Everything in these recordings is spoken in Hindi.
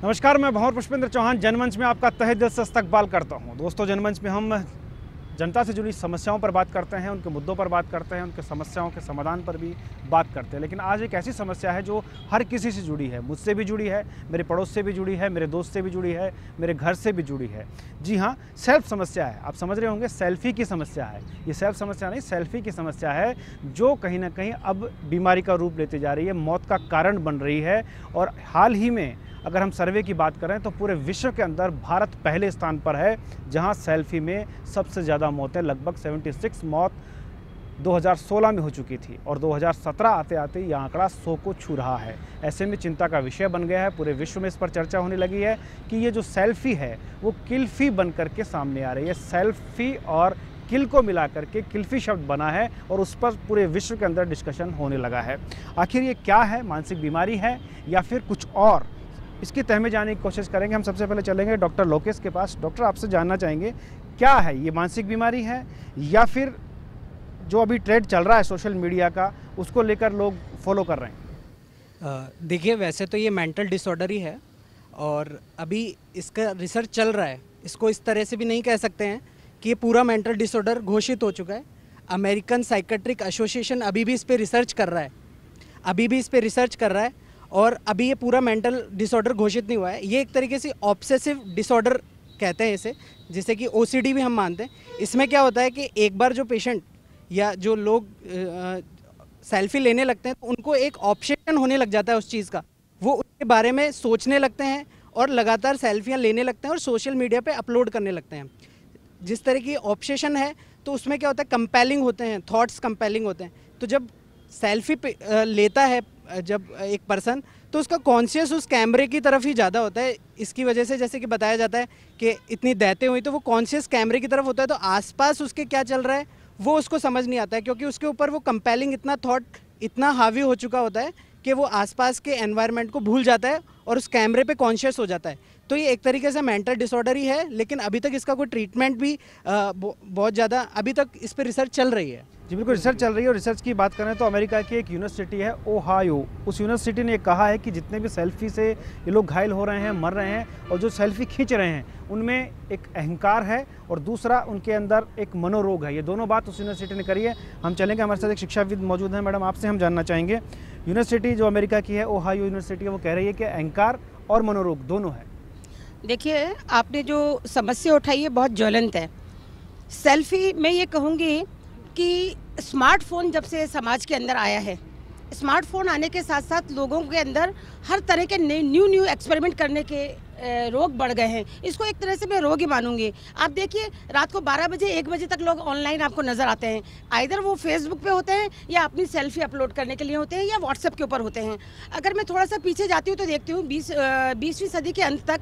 नमस्कार, मैं भंवर पुष्पेंद्र चौहान जनमंच में आपका तहे दिल से इस्तकबाल करता हूं। दोस्तों, जनमंच में हम जनता से जुड़ी समस्याओं पर बात करते हैं, उनके मुद्दों पर बात करते हैं, उनके समस्याओं के समाधान पर भी बात करते हैं। लेकिन आज एक ऐसी समस्या है जो हर किसी से जुड़ी है, मुझसे भी जुड़ी है, मेरे पड़ोस से भी जुड़ी है, मेरे दोस्त से भी जुड़ी है, मेरे घर से भी जुड़ी है। जी हाँ, सेल्फ समस्या है। आप समझ रहे होंगे, सेल्फी की समस्या है। ये सेल्फ समस्या नहीं, सेल्फी की समस्या है जो कहीं ना कहीं अब बीमारी का रूप लेती जा रही है, मौत का कारण बन रही है। और हाल ही में अगर हम सर्वे की बात करें तो पूरे विश्व के अंदर भारत पहले स्थान पर है, जहां सेल्फी में सबसे ज़्यादा मौतें, लगभग 76 मौत 2016 में हो चुकी थी और 2017 आते आते यह आंकड़ा 100 को छू रहा है। ऐसे में चिंता का विषय बन गया है। पूरे विश्व में इस पर चर्चा होने लगी है कि ये जो सेल्फी है वो किल्फी बन करके सामने आ रही है। सेल्फी और किल को मिला करके किल्फी शब्द बना है और उस पर पूरे विश्व के अंदर डिस्कशन होने लगा है। आखिर ये क्या है, मानसिक बीमारी है या फिर कुछ और? इसकी तह में जाने की कोशिश करेंगे। हम सबसे पहले चलेंगे डॉक्टर लोकेश के पास। डॉक्टर, आपसे जानना चाहेंगे क्या है ये, मानसिक बीमारी है या फिर जो अभी ट्रेंड चल रहा है सोशल मीडिया का, उसको लेकर लोग फॉलो कर रहे हैं? देखिए, वैसे तो ये मेंटल डिसऑर्डर ही है और अभी इसका रिसर्च चल रहा है। इसको इस तरह से भी नहीं कह सकते हैं कि ये पूरा मेंटल डिसऑर्डर घोषित हो चुका है। अमेरिकन साइकेट्रिक एसोसिएशन अभी भी इस पर रिसर्च कर रहा है और अभी ये पूरा मेंटल डिसऑर्डर घोषित नहीं हुआ है। ये एक तरीके से ऑब्सेसिव डिसऑर्डर कहते हैं इसे, जिसे कि ओसीडी भी हम मानते हैं। इसमें क्या होता है कि एक बार जो पेशेंट या जो लोग सेल्फी लेने लगते हैं तो उनको एक ऑब्सेशन होने लग जाता है उस चीज़ का। वो उसके बारे में सोचने लगते हैं और लगातार सेल्फियाँ लेने लगते हैं और सोशल मीडिया पे अपलोड करने लगते हैं। जिस तरह की ऑब्सेशन है तो उसमें क्या होता है, कंपेलिंग होते हैं, थॉट्स कंपेलिंग होते हैं। तो जब सेल्फी लेता है जब एक पर्सन, तो उसका कॉन्शियस उस कैमरे की तरफ ही ज़्यादा होता है। इसकी वजह से जैसे कि बताया जाता है कि इतनी दैतें हुई तो वो कॉन्शियस कैमरे की तरफ होता है, तो आसपास उसके क्या चल रहा है वो उसको समझ नहीं आता है, क्योंकि उसके ऊपर वो कंपेलिंग इतना थॉट इतना हावी हो चुका होता है कि वो आसपास के एनवायरनमेंट को भूल जाता है और उस कैमरे पे कॉन्शियस हो जाता है। तो ये एक तरीके से मेंटल डिसऑर्डर ही है, लेकिन अभी तक इसका कोई ट्रीटमेंट भी बहुत ज़्यादा अभी तक इस पर रिसर्च चल रही है। जी बिल्कुल, रिसर्च चल रही है। और रिसर्च की बात करें तो अमेरिका की एक यूनिवर्सिटी है ओहायो, उस यूनिवर्सिटी ने कहा है कि जितने भी सेल्फी से ये लोग घायल हो रहे हैं, मर रहे हैं, और जो सेल्फी खींच रहे हैं उनमें एक अहंकार है और दूसरा उनके अंदर एक मनोरोग है। ये दोनों बात उस यूनिवर्सिटी ने करी है। हम चलेंगे, हमारे साथ एक शिक्षाविद मौजूद हैं। मैडम, आपसे हम जानना चाहेंगे, यूनिवर्सिटी जो अमेरिका की है ओहायो यूनिवर्सिटी है, वो कह रही है कि अहंकार और मनोरोग दोनों है। देखिए, आपने जो समस्या उठाई है बहुत ज्वलंत है। सेल्फी मैं ये कहूँगी कि स्मार्टफोन जब से समाज के अंदर आया है, स्मार्टफोन आने के साथ साथ लोगों के अंदर हर तरह के न्यू एक्सपेरिमेंट करने के रोग बढ़ गए हैं। इसको एक तरह से मैं रोग ही मानूंगी। आप देखिए, रात को 12 बजे 1 बजे तक लोग ऑनलाइन आपको नज़र आते हैं। आइदर वो फेसबुक पे होते हैं या अपनी सेल्फी अपलोड करने के लिए होते हैं या व्हाट्सएप के ऊपर होते हैं। अगर मैं थोड़ा सा पीछे जाती हूँ तो देखती हूँ 20वीं सदी के अंत तक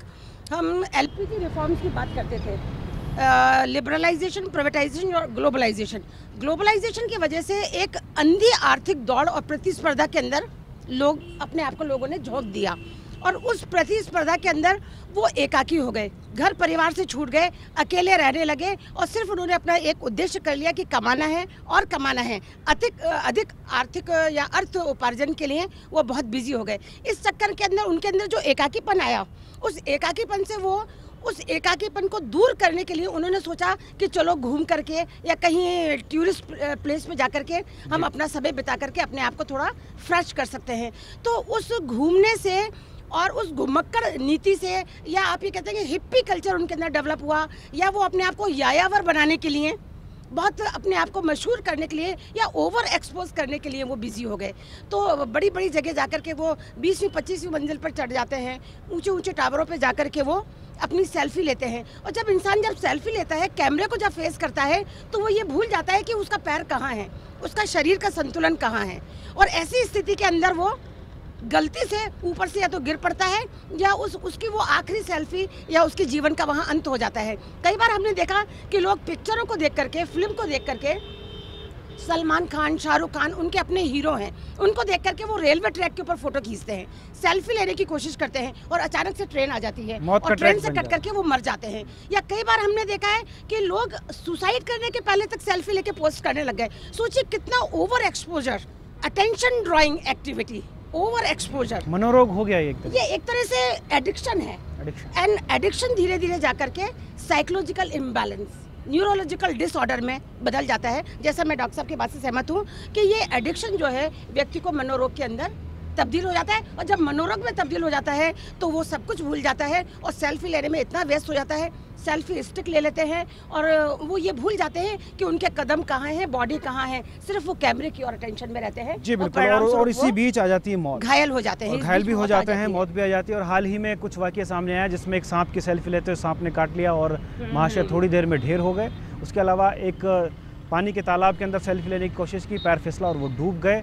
हम एलपीजी रिफॉर्म्स की बात करते थे। लिबरलाइजेशन, प्राइवेटाइजेशन और ग्लोबलाइजेशन की वजह से एक अंधी आर्थिक दौड़ और प्रतिस्पर्धा के अंदर लोग अपने आप को लोगों ने झोंक दिया और उस प्रतिस्पर्धा के अंदर वो एकाकी हो गए, घर परिवार से छूट गए, अकेले रहने लगे और सिर्फ उन्होंने अपना एक उद्देश्य कर लिया कि कमाना है और कमाना है। अधिक आर्थिक या अर्थ उपार्जन के लिए वो बहुत बिजी हो गए। इस चक्कर के अंदर उनके अंदर जो एकाकीपन आया, उस एकाकीपन को दूर करने के लिए उन्होंने सोचा कि चलो घूम करके या कहीं टूरिस्ट प्लेस में जा करके हम अपना समय बिता करके अपने आप को थोड़ा फ्रेश कर सकते हैं। तो उस घूमने से और उस घुमक्कड़ नीति से, या आप ये कहते हैं कि हिप्पी कल्चर उनके अंदर डेवलप हुआ, या वो अपने आप को यायावर बनाने के लिए, बहुत अपने आप को मशहूर करने के लिए या ओवर एक्सपोज करने के लिए वो बिजी हो गए। तो बड़ी बड़ी जगह जाकर के वो 20वीं 25वीं मंजिल पर चढ़ जाते हैं, ऊंचे ऊंचे टावरों पे जाकर के वो अपनी सेल्फी लेते हैं। और जब इंसान सेल्फी लेता है, कैमरे को जब फेस करता है, तो वो ये भूल जाता है कि उसका पैर कहाँ है, उसका शरीर का संतुलन कहाँ है। और ऐसी स्थिति के अंदर वो गलती से ऊपर से या तो गिर पड़ता है या उसकी वो आखिरी सेल्फी या उसके जीवन का वहाँ अंत हो जाता है। कई बार हमने देखा कि लोग पिक्चरों को देख करके, फिल्म को देख करके, सलमान खान, शाहरुख खान उनके अपने हीरो हैं, उनको देख करके वो रेलवे ट्रैक के ऊपर फोटो खींचते हैं, सेल्फी लेने की कोशिश करते हैं और अचानक से ट्रेन आ जाती है और ट्रेन से कट करके वो मर जाते हैं। या कई बार हमने देखा है कि लोग सुसाइड करने के पहले तक सेल्फी लेके पोस्ट करने लग गए। सोचिए कितना over exposure, attention drawing activity over exposure, मनोरोग हो गया ये एक तरह से एडिक्शन है। एडिक्शन एंड एडिक्शन धीरे धीरे जाकर के साइकोलॉजिकल इम्बैलेंस, न्यूरोलॉजिकल डिसऑर्डर में बदल जाता है। जैसा मैं डॉक्टर साहब की बात से सहमत हूँ कि ये एडिक्शन जो है व्यक्ति को मनोरोग के अंदर तब्दील हो जाता है, और जब मनोरोग में तब्दील हो जाता है तो वो सब कुछ भूल जाता है और सेल्फी लेने में इतना व्यस्त हो जाता है, सेल्फी स्टिक ले लेते हैं और वो ये भूल जाते हैं कि उनके कदम कहाँ हैं, बॉडी कहाँ है, सिर्फ वो कैमरे की और अटेंशन में रहते हैं। जी बिल्कुल, और इसी बीच आ जाती है मौत, घायल हो जाते हैं, घायल भी हो जाते हैं, मौत भी आ जाती है। और हाल ही में कुछ वाकया सामने आया जिसमें एक सांप की सेल्फी लेते हुए सांप ने काट लिया और महाशय थोड़ी देर में ढेर हो गए। उसके अलावा एक पानी के तालाब के अंदर सेल्फी लेने की कोशिश की, पैर फिसला और वो डूब गए।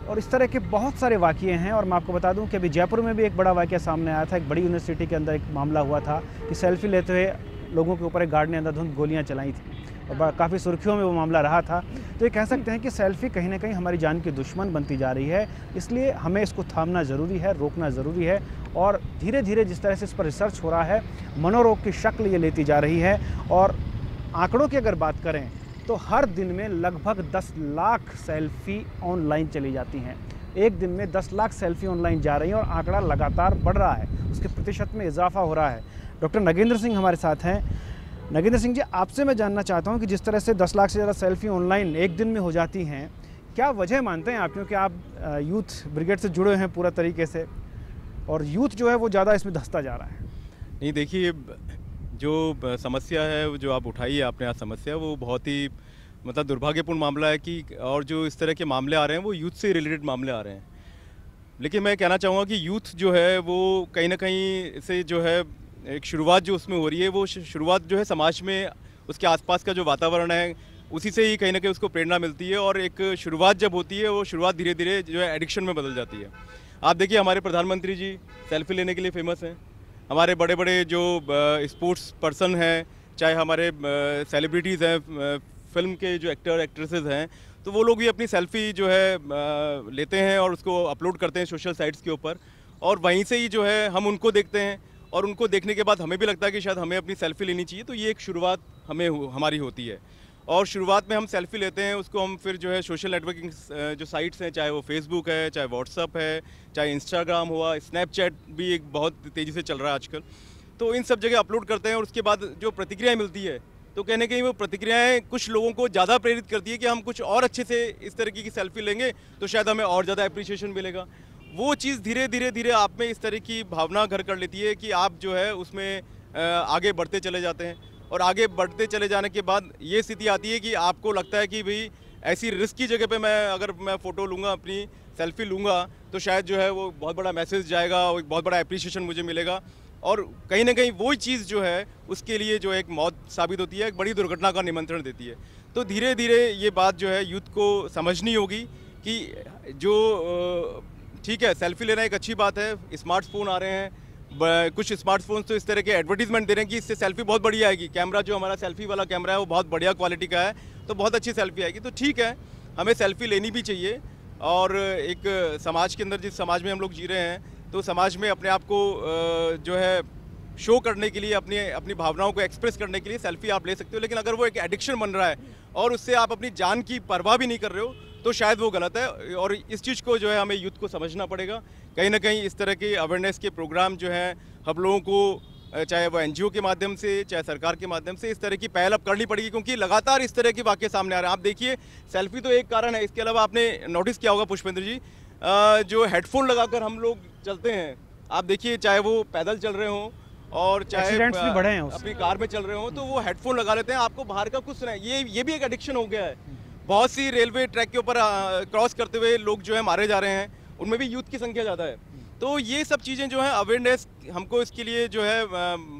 और इस तरह के बहुत सारे वाक़ये हैं। और मैं आपको बता दूं कि अभी जयपुर में भी एक बड़ा वाक़या सामने आया था। एक बड़ी यूनिवर्सिटी के अंदर एक मामला हुआ था कि सेल्फी लेते हुए लोगों के ऊपर एक गार्ड ने अंधाधुंध गोलियां चलाई थी और काफ़ी सुर्खियों में वो मामला रहा था। तो ये कह सकते हैं कि सेल्फी कहीं ना कहीं हमारी जान की दुश्मन बनती जा रही है, इसलिए हमें इसको थामना ज़रूरी है, रोकना ज़रूरी है। और धीरे धीरे जिस तरह से इस पर रिसर्च हो रहा है, मनोरोग की शक्ल ये लेती जा रही है। और आंकड़ों की अगर बात करें तो हर दिन में लगभग 10 लाख सेल्फी ऑनलाइन चली जाती हैं। एक दिन में 10 लाख सेल्फी ऑनलाइन जा रही हैं और आंकड़ा लगातार बढ़ रहा है, उसके प्रतिशत में इजाफा हो रहा है। डॉक्टर नगेंद्र सिंह हमारे साथ हैं। नगेंद्र सिंह जी, आपसे मैं जानना चाहता हूं कि जिस तरह से 10 लाख से ज़्यादा सेल्फी ऑनलाइन एक दिन में हो जाती हैं, क्या वजह मानते हैं आप? क्योंकि आप यूथ ब्रिगेड से जुड़े हैं पूरा तरीके से, और यूथ जो है वो ज़्यादा इसमें धंसता जा रहा है। नहीं, देखिए, जो समस्या है जो आप उठाई है आपने आज समस्या, वो बहुत ही मतलब दुर्भाग्यपूर्ण मामला है कि और जो इस तरह के मामले आ रहे हैं वो यूथ से रिलेटेड मामले आ रहे हैं। लेकिन मैं कहना चाहूँगा कि यूथ जो है वो कहीं ना कहीं से जो है एक शुरुआत जो उसमें हो रही है, वो शुरुआत जो है समाज में उसके आसपास का जो वातावरण है उसी से ही कहीं ना कहीं उसको प्रेरणा मिलती है। और एक शुरुआत जब होती है वो शुरुआत धीरे धीरे जो है एडिक्शन में बदल जाती है। आप देखिए, हमारे प्रधानमंत्री जी सेल्फी लेने के लिए फेमस हैं। हमारे बड़े बड़े जो स्पोर्ट्स पर्सन हैं, चाहे हमारे सेलिब्रिटीज़ हैं, फिल्म के जो एक्टर एक्ट्रेसेस हैं, तो वो लोग भी अपनी सेल्फी जो है लेते हैं और उसको अपलोड करते हैं सोशल साइट्स के ऊपर। और वहीं से ही जो है हम उनको देखते हैं और उनको देखने के बाद हमें भी लगता है कि शायद हमें अपनी सेल्फी लेनी चाहिए। तो ये एक शुरुआत हमारी होती है और शुरुआत में हम सेल्फी लेते हैं, उसको हम फिर जो है सोशल नेटवर्किंग जो साइट्स हैं, चाहे वो फेसबुक है, चाहे व्हाट्सअप है, चाहे इंस्टाग्राम हुआ, स्नैपचैट भी एक बहुत तेज़ी से चल रहा है आजकल, तो इन सब जगह अपलोड करते हैं। और उसके बाद जो प्रतिक्रियाएँ मिलती है, तो कहने कहीं वो प्रतिक्रियाएं कुछ लोगों को ज़्यादा प्रेरित करती है कि हम कुछ और अच्छे से इस तरीके की सेल्फी लेंगे तो शायद हमें और ज़्यादा अप्रिसिएशन मिलेगा। वो चीज़ धीरे धीरे आप में इस तरह की भावना घर कर लेती है कि आप जो है उसमें आगे बढ़ते चले जाते हैं। और आगे बढ़ते चले जाने के बाद ये स्थिति आती है कि आपको लगता है कि भाई ऐसी रिस्क की जगह पे अगर मैं फ़ोटो लूँगा, अपनी सेल्फी लूँगा, तो शायद जो है वो बहुत बड़ा मैसेज जाएगा और एक बहुत बड़ा अप्रिसिएशन मुझे मिलेगा। और कहीं ना कहीं वही चीज़ जो है उसके लिए जो एक मौत साबित होती है, एक बड़ी दुर्घटना का निमंत्रण देती है। तो धीरे धीरे ये बात जो है यूथ को समझनी होगी कि जो ठीक है, सेल्फी लेना एक अच्छी बात है, स्मार्टफोन आ रहे हैं, कुछ स्मार्टफोन्स तो इस तरह के एडवर्टीजमेंट दे रहे हैं कि इससे सेल्फी बहुत बढ़िया आएगी। कैमरा जो हमारा सेल्फी वाला कैमरा है वो बहुत बढ़िया क्वालिटी का है, तो बहुत अच्छी सेल्फी आएगी। तो ठीक है, हमें सेल्फी लेनी भी चाहिए। और एक समाज के अंदर, जिस समाज में हम लोग जी रहे हैं, तो समाज में अपने आप को जो है शो करने के लिए, अपनी भावनाओं को एक्सप्रेस करने के लिए सेल्फी आप ले सकते हो। लेकिन अगर वो एक एडिक्शन बन रहा है और उससे आप अपनी जान की परवाह भी नहीं कर रहे हो, तो शायद वो गलत है। और इस चीज़ को जो है हमें यूथ को समझना पड़ेगा। कहीं ना कहीं इस तरह के अवेयरनेस के प्रोग्राम जो हैं हम लोगों को, चाहे वो NGO के माध्यम से, चाहे सरकार के माध्यम से, इस तरह की पहल अब करनी पड़ेगी, क्योंकि लगातार इस तरह के वाक़ये सामने आ रहे हैं। आप देखिए, सेल्फी तो एक कारण है, इसके अलावा आपने नोटिस किया होगा पुष्पेंद्र जी, जो हेडफोन लगाकर हम लोग चलते हैं, आप देखिए, चाहे वो पैदल चल रहे हों और चाहे भी बढ़े हैं अपनी कार में चल रहे हों, तो वो हेडफोन लगा लेते हैं, आपको बाहर का कुछ नहीं। ये भी एक एडिक्शन हो गया है। बहुत सी रेलवे ट्रैक के ऊपर क्रॉस करते हुए लोग जो है मारे जा रहे हैं, उनमें भी यूथ की संख्या ज़्यादा है। तो ये सब चीज़ें जो है अवेयरनेस हमको इसके लिए जो है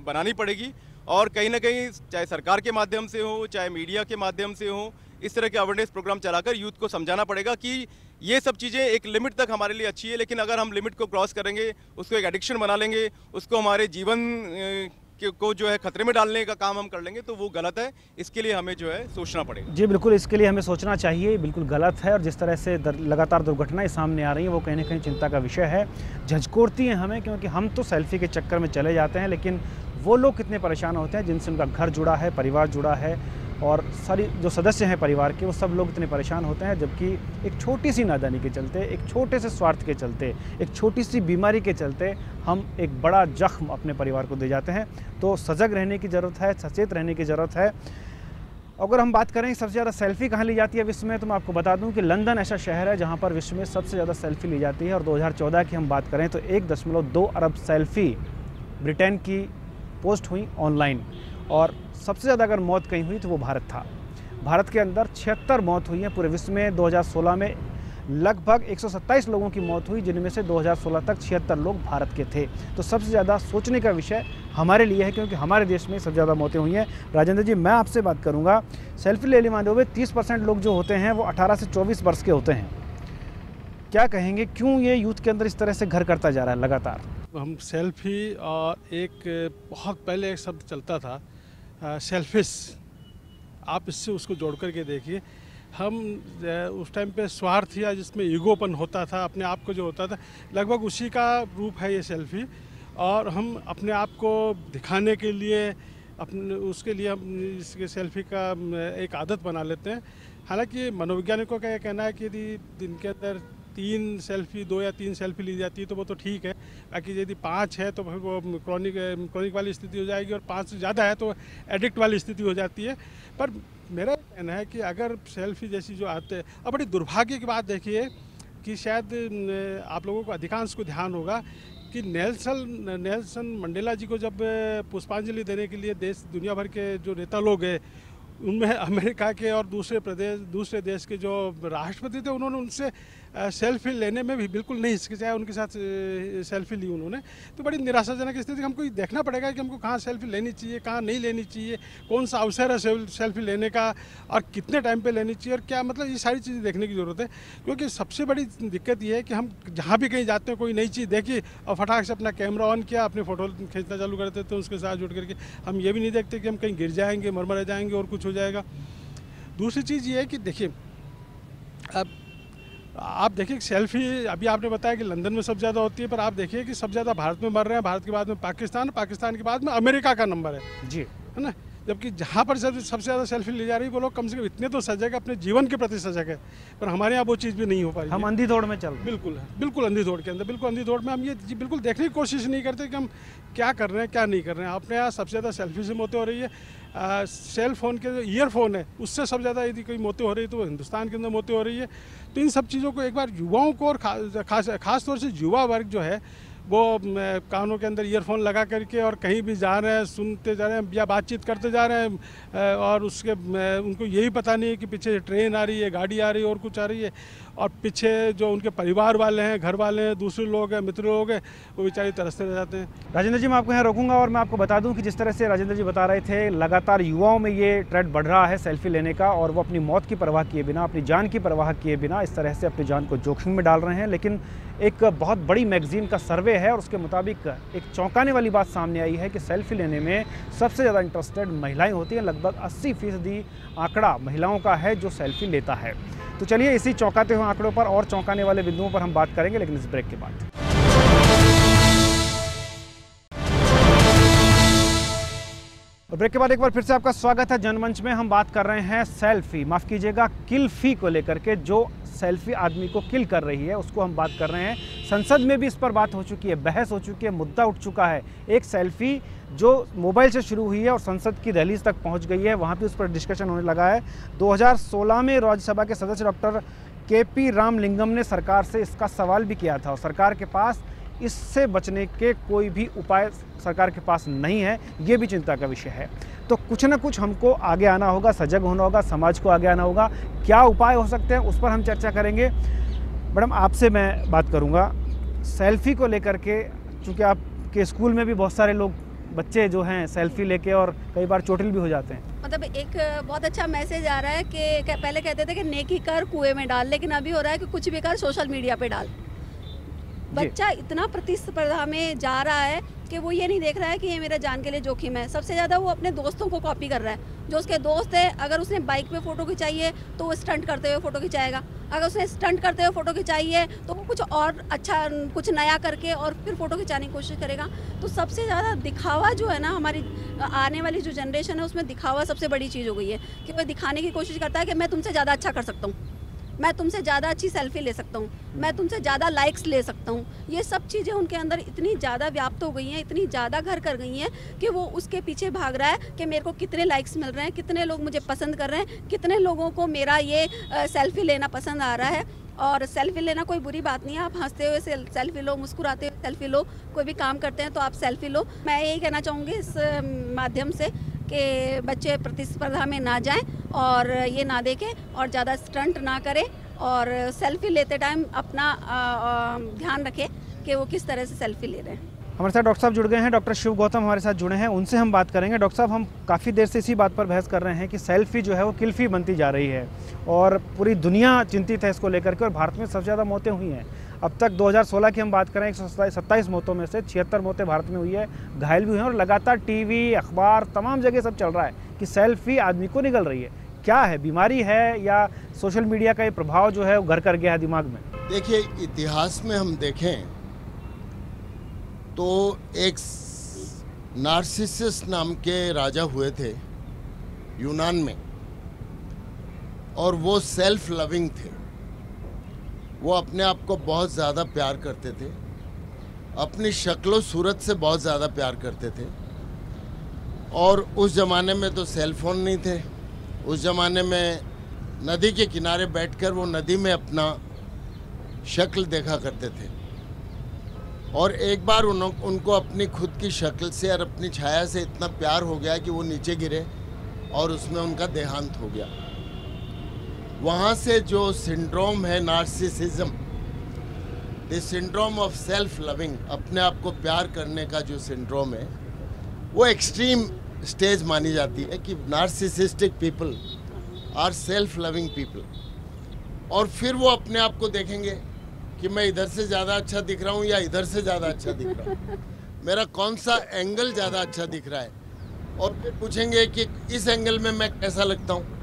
बनानी पड़ेगी। और कहीं ना कहीं चाहे सरकार के माध्यम से हो, चाहे मीडिया के माध्यम से हो, इस तरह के अवेयरनेस प्रोग्राम चलाकर यूथ को समझाना पड़ेगा कि ये सब चीज़ें एक लिमिट तक हमारे लिए अच्छी है, लेकिन अगर हम लिमिट को क्रॉस करेंगे, उसको एक एडिक्शन बना लेंगे, उसको हमारे जीवन को जो है खतरे में डालने का काम हम कर लेंगे, तो वो गलत है। इसके लिए हमें जो है सोचना पड़ेगा। जी बिल्कुल, इसके लिए हमें सोचना चाहिए, बिल्कुल गलत है। और जिस तरह से लगातार दुर्घटनाएं सामने आ रही हैं, वो कहीं ना कहीं चिंता का विषय है, झंझोड़ती हैं हमें, क्योंकि हम तो सेल्फी के चक्कर में चले जाते हैं, लेकिन वो लोग कितने परेशान होते हैं जिनसे उनका घर जुड़ा है, परिवार जुड़ा है, और सारी जो सदस्य हैं परिवार के वो सब लोग इतने परेशान होते हैं, जबकि एक छोटी सी नादानी के चलते, एक छोटे से स्वार्थ के चलते, एक छोटी सी बीमारी के चलते हम एक बड़ा जख्म अपने परिवार को दे जाते हैं। तो सजग रहने की ज़रूरत है, सचेत रहने की ज़रूरत है। अगर हम बात करें सबसे ज़्यादा सेल्फ़ी कहाँ ली जाती है विश्व में, तो मैं आपको बता दूं कि लंदन ऐसा शहर है जहां पर विश्व में सबसे ज़्यादा सेल्फ़ी ली जाती है। और 2014 की हम बात करें तो 1.2 अरब सेल्फ़ी ब्रिटेन की पोस्ट हुई ऑनलाइन। और सबसे ज़्यादा अगर मौत कहीं हुई तो वो भारत था। भारत के अंदर 76 मौत हुई हैं पूरे विश्व में। 2016 में लगभग 127 लोगों की मौत हुई, जिनमें से 2016 तक 76 लोग भारत के थे। तो सबसे ज़्यादा सोचने का विषय हमारे लिए है, क्योंकि हमारे देश में सबसे ज़्यादा मौतें हुई हैं। राजेंद्र जी, मैं आपसे बात करूंगा, सेल्फी लेने वाले हुए 30% लोग जो होते हैं वो 18 से 24 वर्ष के होते हैं। क्या कहेंगे, क्यों ये यूथ के अंदर इस तरह से घर करता जा रहा है लगातार? हम सेल्फी और एक बहुत पहले एक शब्द चलता था सेल्फिश, आप इससे उसको जोड़ करके देखिए। हम उस टाइम पे स्वार्थ या जिसमें ईगोपन होता था, अपने आप को जो होता था, लगभग उसी का रूप है ये सेल्फी। और हम अपने आप को दिखाने के लिए अपने उसके लिए हम इसके सेल्फी का एक आदत बना लेते हैं। हालांकि मनोवैज्ञानिकों का यह कहना है कि यदि दिन के अंदर 2 या 3 सेल्फी ली जाती है तो वो तो ठीक है, बाकी यदि 5 है तो फिर वो क्रॉनिक वाली स्थिति हो जाएगी, और 5 से ज़्यादा है तो एडिक्ट वाली स्थिति हो जाती है। पर मेरा कहना है कि अगर सेल्फी जैसी जो आते हैं, अब बड़ी दुर्भाग्य की बात देखिए कि शायद आप लोगों को अधिकांश को ध्यान होगा कि नेल्सन मंडेला जी को जब पुष्पांजलि देने के लिए दुनिया भर के जो नेता लोग हैं, उनमें अमेरिका के और दूसरे देश के जो राष्ट्रपति थे, उन्होंने उनसे सेल्फी लेने में भी बिल्कुल नहीं हिचकिचाया, उनके साथ सेल्फी ली उन्होंने। तो बड़ी निराशाजनक स्थिति। हमको देखना पड़ेगा कि हमको कहाँ सेल्फी लेनी चाहिए, कहाँ नहीं लेनी चाहिए, कौन सा अवसर है सेल्फी लेने का, और कितने टाइम पे लेनी चाहिए, और क्या मतलब ये सारी चीज़ें देखने की ज़रूरत है। क्योंकि सबसे बड़ी दिक्कत ये है कि हम जहाँ भी कहीं जाते हैं, कोई नई चीज़ देखी और फटाक से अपना कैमरा ऑन किया, अपने फ़ोटो खींचना चालू करते, तो उसके साथ जुड़ करके हम ये भी नहीं देखते कि हम कहीं गिर जाएंगे, मर जाएंगे और कुछ हो जाएगा। दूसरी चीज़ ये है कि देखिए, अब आप देखिए सेल्फी, अभी आपने बताया कि लंदन में सबसे ज़्यादा होती है, पर आप देखिए कि सबसे ज़्यादा भारत में मर रहे हैं, भारत के बाद में पाकिस्तान के बाद में अमेरिका का नंबर है जी, है ना। जबकि जहाँ पर सबसे ज़्यादा सेल्फी ली जा रही है, वो लोग कम से कम इतने तो सजग है, अपने जीवन के प्रति सजग है, पर हमारे यहाँ वो चीज़ भी नहीं हो पाई। हम अंधी दौड़ में चल, बिल्कुल अंधी दौड़ के अंदर, बिल्कुल अंधी दौड़ में हम ये बिल्कुल देखने की कोशिश नहीं करते कि हम क्या कर रहे हैं, क्या नहीं कर रहे हैं। अपने यहाँ सबसे ज़्यादा सेल्फी से मौतें हो रही है। सेल फोन के जो ईयरफोन है, उससे सबसे ज़्यादा यदि कोई मौतें हो रही है तो हिंदुस्तान के अंदर मौतें हो रही है। तो इन सब चीज़ों को एक बार युवाओं को, और खास तौर से युवा वर्ग जो है, वो कानों के अंदर ईयरफोन लगा करके और कहीं भी जा रहे हैं, सुनते जा रहे हैं या बातचीत करते जा रहे हैं, और उसके उनको यही पता नहीं है कि पीछे ट्रेन आ रही है, गाड़ी आ रही है और कुछ आ रही है, और पीछे जो उनके परिवार वाले हैं, घर वाले हैं, दूसरे लोग हैं, मित्र लोग हैं, वो बेचारे तरसते रह जाते हैं। राजेंद्र जी, मैं आपको यहाँ रोकूंगा और मैं आपको बता दूं कि जिस तरह से राजेंद्र जी बता रहे थे, लगातार युवाओं में ये ट्रेंड बढ़ रहा है सेल्फी लेने का, और वो अपनी मौत की परवाह किए बिना, अपनी जान की परवाह किए बिना इस तरह से अपनी जान को जोखिम में डाल रहे हैं। लेकिन एक बहुत बड़ी मैगजीन का सर्वे है और उसके मुताबिक एक चौंकाने वाली बात सामने आई है कि सेल्फी लेने में सबसे ज़्यादा इंटरेस्टेड महिलाएं होती हैं। लगभग 80% आंकड़ा महिलाओं का है जो सेल्फी लेता है। तो चलिए इसी चौंकाते हुए आंकड़ों पर और चौंकाने वाले बिंदुओं पर हम बात करेंगे, लेकिन इस ब्रेक के बाद। ब्रेक के बाद एक बार फिर से आपका स्वागत है जनमंच में। हम बात कर रहे हैं सेल्फी, माफ़ कीजिएगा किल फी को लेकर के, जो सेल्फी आदमी को किल कर रही है उसको हम बात कर रहे हैं। संसद में भी इस पर बात हो चुकी है, बहस हो चुकी है, मुद्दा उठ चुका है। एक सेल्फी जो मोबाइल से शुरू हुई है और संसद की दहलीज तक पहुंच गई है, वहां पे उस पर डिस्कशन होने लगा है। 2016 में राज्यसभा के सदस्य डॉक्टर KP रामलिंगम ने सरकार से इसका सवाल भी किया था, और सरकार के पास इससे बचने के कोई भी उपाय सरकार के पास नहीं है। ये भी चिंता का विषय है। तो कुछ ना कुछ हमको आगे आना होगा, सजग होना होगा, समाज को आगे आना होगा। क्या उपाय हो सकते हैं उस पर हम चर्चा करेंगे। मैडम, आपसे मैं बात करूंगा सेल्फी को लेकर के, चूँकि आपके स्कूल में भी बहुत सारे लोग, बच्चे जो हैं सेल्फी लेके और कई बार चोटिल भी हो जाते हैं। मतलब एक बहुत अच्छा मैसेज आ रहा है कि पहले कहते थे कि नेकी कर कुएं में डाल, लेकिन अभी हो रहा है कि कुछ भी कर सोशल मीडिया पे डाल। बच्चा इतना प्रतिस्पर्धा में जा रहा है कि वो ये नहीं देख रहा है कि ये मेरा जान के लिए जोखिम है। सबसे ज़्यादा वो अपने दोस्तों को कॉपी कर रहा है। जो उसके दोस्त है, अगर उसने बाइक पे फ़ोटो खिंचाई है तो वो स्टंट करते हुए फ़ोटो खिंचाएगा। अगर उसने स्टंट करते हुए फ़ोटो खिंचाई है तो वो कुछ और अच्छा, कुछ नया करके और फिर फ़ोटो खिंचाने की कोशिश करेगा। तो सबसे ज़्यादा दिखावा जो है ना, हमारी आने वाली जो जनरेशन है उसमें दिखावा सबसे बड़ी चीज़ हो गई है कि वो दिखाने की कोशिश करता है कि मैं तुमसे ज़्यादा अच्छा कर सकता हूँ, मैं तुमसे ज़्यादा अच्छी सेल्फी ले सकता हूँ, मैं तुमसे ज़्यादा लाइक्स ले सकता हूँ। ये सब चीज़ें उनके अंदर इतनी ज़्यादा व्याप्त हो गई हैं, इतनी ज़्यादा घर कर गई हैं कि वो उसके पीछे भाग रहा है कि मेरे को कितने लाइक्स मिल रहे हैं, कितने लोग मुझे पसंद कर रहे हैं, कितने लोगों को मेरा ये सेल्फी लेना पसंद आ रहा है। और सेल्फी लेना कोई बुरी बात नहीं है, आप हंसते हुए सेल्फी लो, मुस्कुराते हुए सेल्फी लो, कोई भी काम करते हैं तो आप सेल्फी लो। मैं यही कहना चाहूँगी इस माध्यम से कि बच्चे प्रतिस्पर्धा में ना जाएं और ये ना देखें और ज़्यादा स्टंट ना करें और सेल्फी लेते टाइम अपना ध्यान रखें कि वो किस तरह से सेल्फी ले रहे हैं। हमारे साथ डॉक्टर साहब जुड़ गए हैं, डॉक्टर शिव गौतम हमारे साथ जुड़े हैं, उनसे हम बात करेंगे। डॉक्टर साहब, हम काफ़ी देर से इसी बात पर बहस कर रहे हैं कि सेल्फी जो है वो किल्फी बनती जा रही है और पूरी दुनिया चिंतित है इसको लेकर के, और भारत में सबसे ज़्यादा मौतें हुई हैं। अब तक 2016 की हम बात करें 127 मौतों में से 76 मौतें भारत में हुई है, घायल भी हुए हैं, और लगातार टीवी, अखबार, तमाम जगह सब चल रहा है कि सेल्फी आदमी को निगल रही है। क्या है, बीमारी है या सोशल मीडिया का ये प्रभाव जो है वो घर कर गया है दिमाग में? देखिए, इतिहास में हम देखें तो एक नार्सिसस नाम के राजा हुए थे यूनान में, और वो सेल्फ लविंग थे। वो अपने आप को बहुत ज़्यादा प्यार करते थे, अपनी शक्लो सूरत से बहुत ज़्यादा प्यार करते थे। और उस ज़माने में तो सेल फोन नहीं थे। उस ज़माने में नदी के किनारे बैठकर वो नदी में अपना शक्ल देखा करते थे। और एक बार उनको अपनी खुद की शक्ल से और अपनी छाया से इतना प्यार हो गया कि वो नीचे गिरे और उसमें उनका देहांत हो गया। वहाँ से जो सिंड्रोम है narcissism, the syndrome of self loving, अपने आप को प्यार करने का जो सिंड्रोम है, वो एक्सट्रीम स्टेज मानी जाती है कि narcissistic people are self loving people. और फिर वो अपने आप को देखेंगे कि मैं इधर से ज़्यादा अच्छा दिख रहा हूँ या इधर से ज़्यादा अच्छा दिख रहा हूँ, मेरा कौन सा एंगल ज़्यादा अच्छा दिख रहा है, और फिर पूछेंगे कि इस एंगल में मैं कैसा लगता हूँ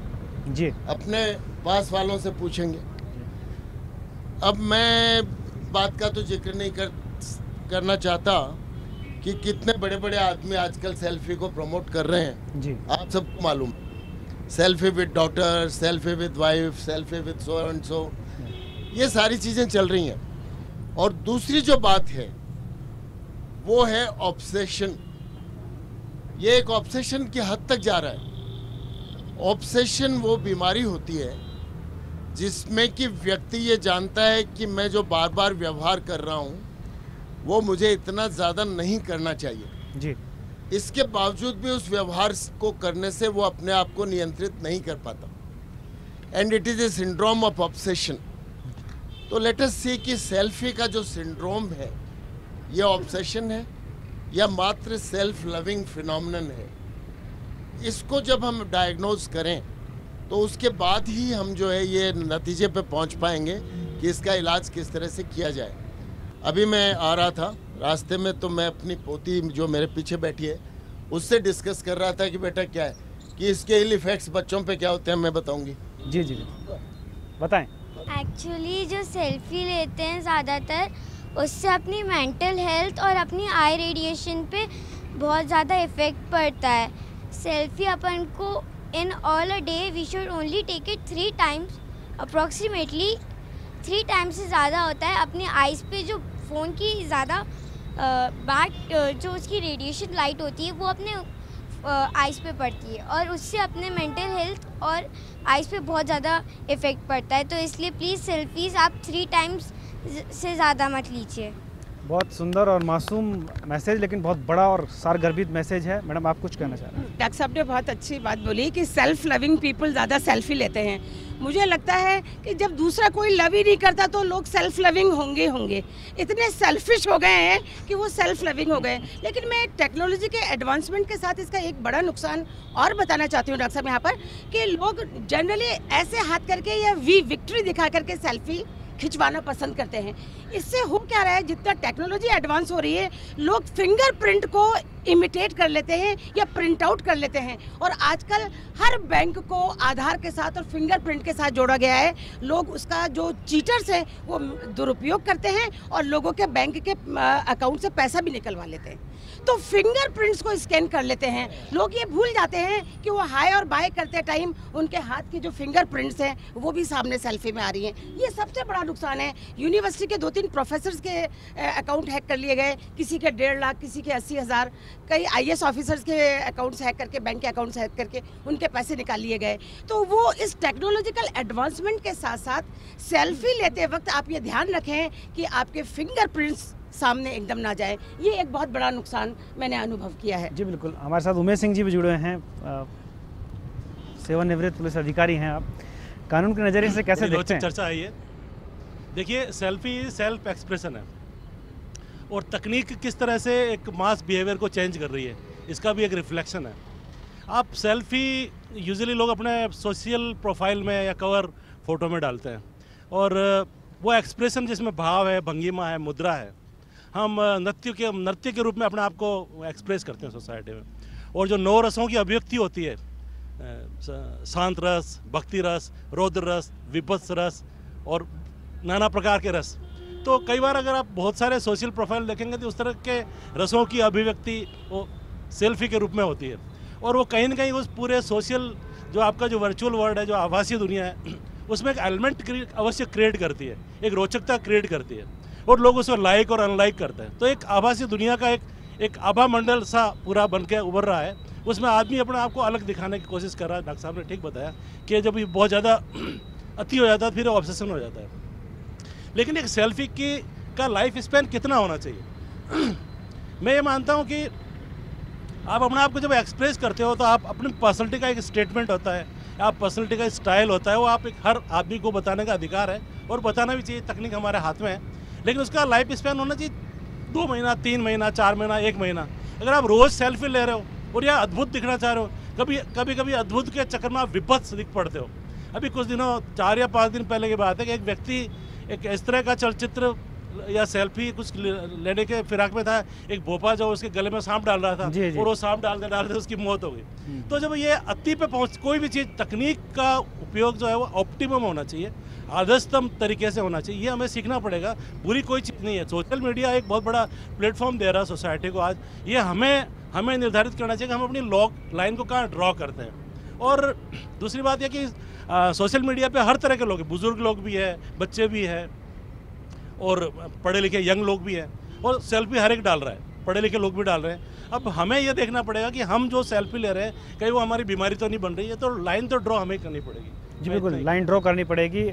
जी, अपने पास वालों से पूछेंगे। अब मैं बात का तो जिक्र नहीं करना चाहता कि कितने बड़े बड़े आदमी आजकल सेल्फी को प्रमोट कर रहे हैं जी। आप सबको मालूम, selfie with daughter, selfie with wife, selfie with so and so, ये सारी चीज़ें चल रही हैं। और दूसरी जो बात है वो है ऑब्सेशन। ये एक ऑब्सेशन की हद तक जा रहा है। ऑब्सेशन वो बीमारी होती है जिसमें कि व्यक्ति ये जानता है कि मैं जो बार बार व्यवहार कर रहा हूँ वो मुझे इतना ज़्यादा नहीं करना चाहिए जी। इसके बावजूद भी उस व्यवहार को करने से वो अपने आप को नियंत्रित नहीं कर पाता, and it is a syndrome of obsession. तो लेट अस सी कि सेल्फी का जो सिंड्रोम है ये ऑब्सेशन है या मात्र सेल्फ लविंग फिनोमिनन है। इसको जब हम डायग्नोज करें तो उसके बाद ही हम जो है ये नतीजे पे पहुंच पाएंगे कि इसका इलाज किस तरह से किया जाए। अभी मैं आ रहा था रास्ते में तो मैं अपनी पोती जो मेरे पीछे बैठी है उससे डिस्कस कर रहा था कि बेटा क्या है कि इसके इल इफेक्ट्स बच्चों पे क्या होते हैं, मैं बताऊंगी। जी जी बताएं। एक्चुअली जो सेल्फी लेते हैं ज़्यादातर, उससे अपनी मेंटल हेल्थ और अपनी आई रेडिएशन पे बहुत ज़्यादा इफ़ेक्ट पड़ता है। सेल्फी अपन को in all a day we should only take it 3 times, approximately 3 times से ज़्यादा होता है। अपनी आइज़ पे जो फ़ोन की ज़्यादा बैड जो उसकी रेडिएशन लाइट होती है वो अपने आइज़ पे पड़ती है और उससे अपने मेंटल हेल्थ और आइज़ पे बहुत ज़्यादा इफ़ेक्ट पड़ता है। तो इसलिए प्लीज़ सेल्फीज़ आप 3 टाइम्स से ज़्यादा मत लीजिए। बहुत सुंदर और मासूम मैसेज, लेकिन बहुत बड़ा और सारगर्भित मैसेज है। मैडम, आप कुछ कहना चाह रहे हैं? डॉक्टर साहब ने बहुत अच्छी बात बोली कि सेल्फ लविंग पीपल ज़्यादा सेल्फी लेते हैं। मुझे लगता है कि जब दूसरा कोई लव ही नहीं करता तो लोग सेल्फ लविंग होंगे। इतने सेल्फिश हो गए हैं कि वो सेल्फ लविंग हो गए। लेकिन मैं टेक्नोलॉजी के एडवांसमेंट के साथ इसका एक बड़ा नुकसान और बताना चाहती हूँ डॉक्टर साहब यहाँ पर, कि लोग जनरली ऐसे हाथ करके या वी विक्ट्री दिखा करके सेल्फी खिंचवाना पसंद करते हैं। इससे हो क्या रहा है, जितना टेक्नोलॉजी एडवांस हो रही है, लोग फिंगरप्रिंट को इमिटेट कर लेते हैं या प्रिंट आउट कर लेते हैं। और आजकल हर बैंक को आधार के साथ और फिंगरप्रिंट के साथ जोड़ा गया है। लोग उसका जो चीटर्स हैं वो दुरुपयोग करते हैं और लोगों के बैंक के अकाउंट से पैसा भी निकलवा लेते हैं। तो फिंगरप्रिंट्स को स्कैन कर लेते हैं। लोग ये भूल जाते हैं कि वो हाई और बाय करते टाइम उनके हाथ की जो फिंगरप्रिंट्स हैं वो भी सामने सेल्फी में आ रही हैं। ये सबसे बड़ा नुकसान है। यूनिवर्सिटी के 2-3 प्रोफेसर्स के अकाउंट हैक कर लिए गए, किसी के 1.5 लाख, किसी के 80,000, कई IAS ऑफिसर्स के अकाउंट्स हैक करके, बैंक के अकाउंट्स हैक करके उनके पैसे निकाल लिए गए। तो वो इस टेक्नोलॉजिकल एडवांसमेंट के साथ साथ सेल्फी लेते वक्त आप ये ध्यान रखें कि आपके फिंगरप्रिंट्स सामने एकदम ना जाए। ये एक बहुत बड़ा नुकसान मैंने अनुभव किया है। जी बिल्कुल। हमारे साथ उमेश सिंह जी भी जुड़े हैं, सेवानिवृत्त पुलिस अधिकारी हैं। आप कानून के नज़रिए से कैसे देखते हैं? चर्चा है ये। देखिए, सेल्फी सेल्फ एक्सप्रेशन है और तकनीक किस तरह से एक मास बिहेवियर को चेंज कर रही है, इसका भी एक रिफ्लेक्शन है। आप सेल्फी यूजुअली लोग अपने सोशल प्रोफाइल में या कवर फोटो में डालते हैं और वो एक्सप्रेशन जिसमें भाव है, भंगिमा है, मुद्रा है, हम नृत्य के रूप में अपने आप को एक्सप्रेस करते हैं सोसाइटी में। और जो 9 रसों की अभिव्यक्ति होती है, शांत रस, भक्ति रस, रौद्र रस, विभत्स रस और नाना प्रकार के रस, तो कई बार अगर आप बहुत सारे सोशल प्रोफाइल देखेंगे तो उस तरह के रसों की अभिव्यक्ति वो सेल्फी के रूप में होती है। और वो कहीं ना कहीं उस पूरे सोशल जो आपका जो वर्चुअल वर्ल्ड है, जो आभासी दुनिया है, उसमें एक एलिमेंट अवश्य क्रिएट करती है, एक रोचकता क्रिएट करती है और लोग उसको लाइक और अनलाइक करते हैं। तो एक आभासी दुनिया का एक आभा मंडल सा पूरा बन के उभर रहा है। उसमें आदमी अपने आप को अलग दिखाने की कोशिश कर रहा है। डॉक्टर साहब ने ठीक बताया कि जब ये बहुत ज़्यादा अति हो जाता है फिर ऑब्सेशन हो जाता है। लेकिन एक सेल्फी का लाइफ स्पैन कितना होना चाहिए? मैं ये मानता हूँ कि आप अपने आप को जब एक्सप्रेस करते हो तो आप अपनी पर्सनलिटी का एक स्टेटमेंट होता है, आप पर्सनलिटी का स्टाइल होता है, वो आप एक हर आदमी को बताने का अधिकार है और बताना भी चाहिए। तकनीक हमारे हाथ में है, लेकिन उसका लाइफ स्पैन होना चाहिए 2 महीना, 3 महीना, 4 महीना, 1 महीना। अगर आप रोज़ सेल्फी ले रहे हो और या अद्भुत दिखना चाह रहे हो, कभी अद्भुत के चक्कर में आप विभत्स दिख पड़ते हो। अभी कुछ दिनों 4 या 5 दिन पहले की बात है कि एक व्यक्ति एक इस तरह का चलचित्र या सेल्फी कुछ लेने के फिराक में था, एक भोपा जो उसके गले में सांप डाल रहा था और वो सांप डालते उसकी मौत हो गई। तो जब ये अति पे पहुँच, कोई भी चीज़ तकनीक का उपयोग जो है वो ऑप्टिमम होना चाहिए, आदर्शतम तरीके से होना चाहिए। ये हमें सीखना पड़ेगा। बुरी कोई चीज़ नहीं है। सोशल मीडिया एक बहुत बड़ा प्लेटफॉर्म दे रहा है सोसाइटी को आज। ये हमें निर्धारित करना चाहिए कि हम अपनी लाइन को कहाँ ड्रॉ करते हैं। और दूसरी बात यह कि सोशल मीडिया पे हर तरह के लोग हैं, बुजुर्ग लोग भी हैं, बच्चे भी हैं और पढ़े लिखे यंग लोग भी हैं और सेल्फी हर एक डाल रहा है, पढ़े लिखे लोग भी डाल रहे हैं। अब हमें ये देखना पड़ेगा कि हम जो सेल्फी ले रहे हैं कहीं वो हमारी बीमारी तो नहीं बन रही है, तो लाइन तो ड्रॉ हमें करनी पड़ेगी। जी बिल्कुल, लाइन ड्रॉ करनी पड़ेगी।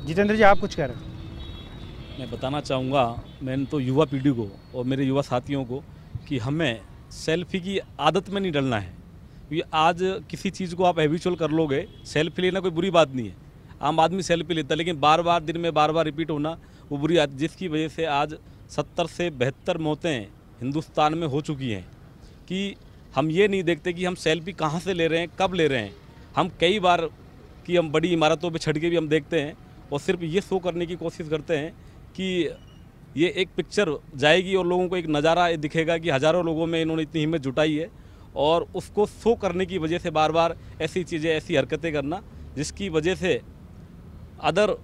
जितेंद्र जी, आप कुछ कह रहे हैं? मैं बताना चाहूँगा, मैंने तो युवा पीढ़ी को और मेरे युवा साथियों को कि हमें सेल्फी की आदत में नहीं डलना है। क्योंकि आज किसी चीज़ को आप हैबिचुअल कर लोगे, सेल्फी लेना कोई बुरी बात नहीं है, आम आदमी सेल्फी लेता है, लेकिन बार बार दिन में बार रिपीट होना वो बुरी आदत, जिसकी वजह से आज 70 से 72 मौतें हिंदुस्तान में हो चुकी हैं। कि हम ये नहीं देखते कि हम सेल्फी कहाँ से ले रहे हैं, कब ले रहे हैं। हम कई बार कि हम बड़ी इमारतों पे छड़ के भी हम देखते हैं और सिर्फ ये शो करने की कोशिश करते हैं कि ये एक पिक्चर जाएगी और लोगों को एक नज़ारा दिखेगा कि हज़ारों लोगों में इन्होंने इतनी हिम्मत जुटाई है, और उसको शो करने की वजह से बार बार ऐसी चीज़ें, ऐसी हरकतें करना, जिसकी वजह से अदर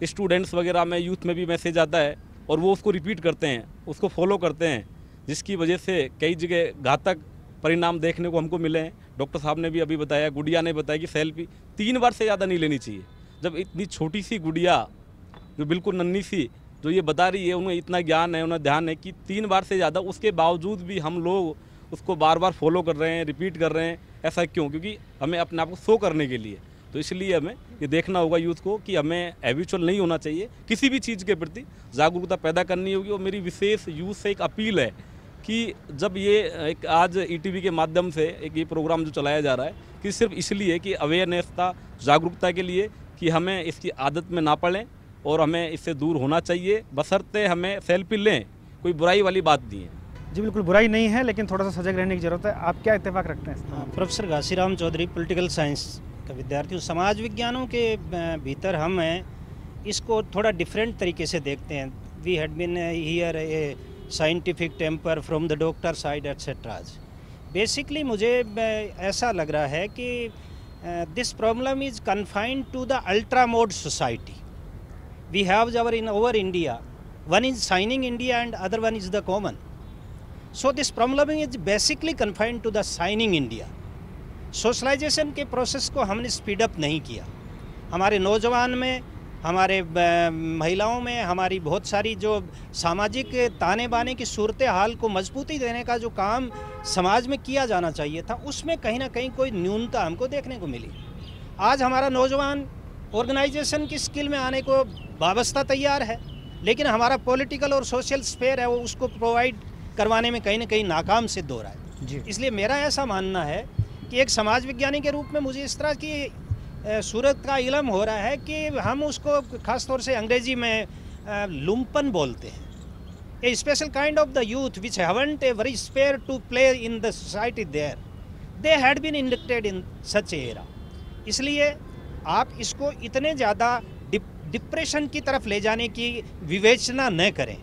स्टूडेंट्स वगैरह में, यूथ में भी मैसेज आता है और वो उसको रिपीट करते हैं, उसको फॉलो करते हैं, जिसकी वजह से कई जगह घातक परिणाम देखने को हमको मिले हैं। डॉक्टर साहब ने भी अभी बताया, गुड़िया ने बताया कि सेल्फी 3 बार से ज़्यादा नहीं लेनी चाहिए। जब इतनी छोटी सी गुड़िया जो बिल्कुल नन्ही सी जो ये बता रही है, उन्हें इतना ज्ञान है, उन्हें ध्यान है कि 3 बार से ज़्यादा, उसके बावजूद भी हम लोग उसको बार बार फॉलो कर रहे हैं, रिपीट कर रहे हैं। ऐसा क्यों? क्योंकि हमें अपने आप को शो करने के लिए। तो इसलिए हमें ये देखना होगा यूथ को कि हमें हैबिचुअल नहीं होना चाहिए, किसी भी चीज़ के प्रति जागरूकता पैदा करनी होगी। और मेरी विशेष यूथ से एक अपील है कि जब ये एक आज ETV के माध्यम से एक ये प्रोग्राम जो चलाया जा रहा है, कि सिर्फ इसलिए कि अवेयरनेस था, जागरूकता के लिए, कि हमें इसकी आदत में ना पड़ें और हमें इससे दूर होना चाहिए, बशर्ते हमें सेल्फी लें। कोई बुराई वाली बात नहीं है। जी बिल्कुल, बुराई नहीं है, लेकिन थोड़ा सा सजग रहने की ज़रूरत है। आप क्या इत्तेफाक रखते हैं? Professor Ghasiram Chaudhary, political science का विद्यार्थी हूँ। समाज विज्ञानों के भीतर हम हैं इसको थोड़ा डिफरेंट तरीके से देखते हैं। We had been here a scientific temper from the doctor side etceteras. Basically मुझे ऐसा लग रहा है कि this problem is confined to the ultra mode society. We have over India, one is signing India and other one is the common. So this problem is basically confined to the signing India. Socialization के प्रोसेस को हमने स्पीड अप नहीं किया। हमारे नौजवान में, हमारे महिलाओं में, हमारी बहुत सारी जो सामाजिक ताने बाने की सूरत हाल को मजबूती देने का जो काम समाज में किया जाना चाहिए था, उसमें कहीं ना कहीं कोई न्यूनता हमको देखने को मिली। आज हमारा नौजवान ऑर्गेनाइजेशन की स्किल में आने को वाबस्ता तैयार है, लेकिन हमारा पॉलिटिकल और सोशल स्पेयर है वो उसको प्रोवाइड करवाने में कहीं ना कहीं नाकाम सिद्ध हो रहा है जी। इसलिए मेरा ऐसा मानना है कि एक समाज विज्ञानी के रूप में मुझे इस तरह की सूरत का इल्म हो रहा है कि हम उसको ख़ास तौर से अंग्रेजी में लुम्पन बोलते हैं। A special kind of the youth which haven't a very spare to play in the society there, they had been inducted in such era. इसलिए आप इसको इतने ज़्यादा डिप्रेशन की तरफ ले जाने की विवेचना न करें।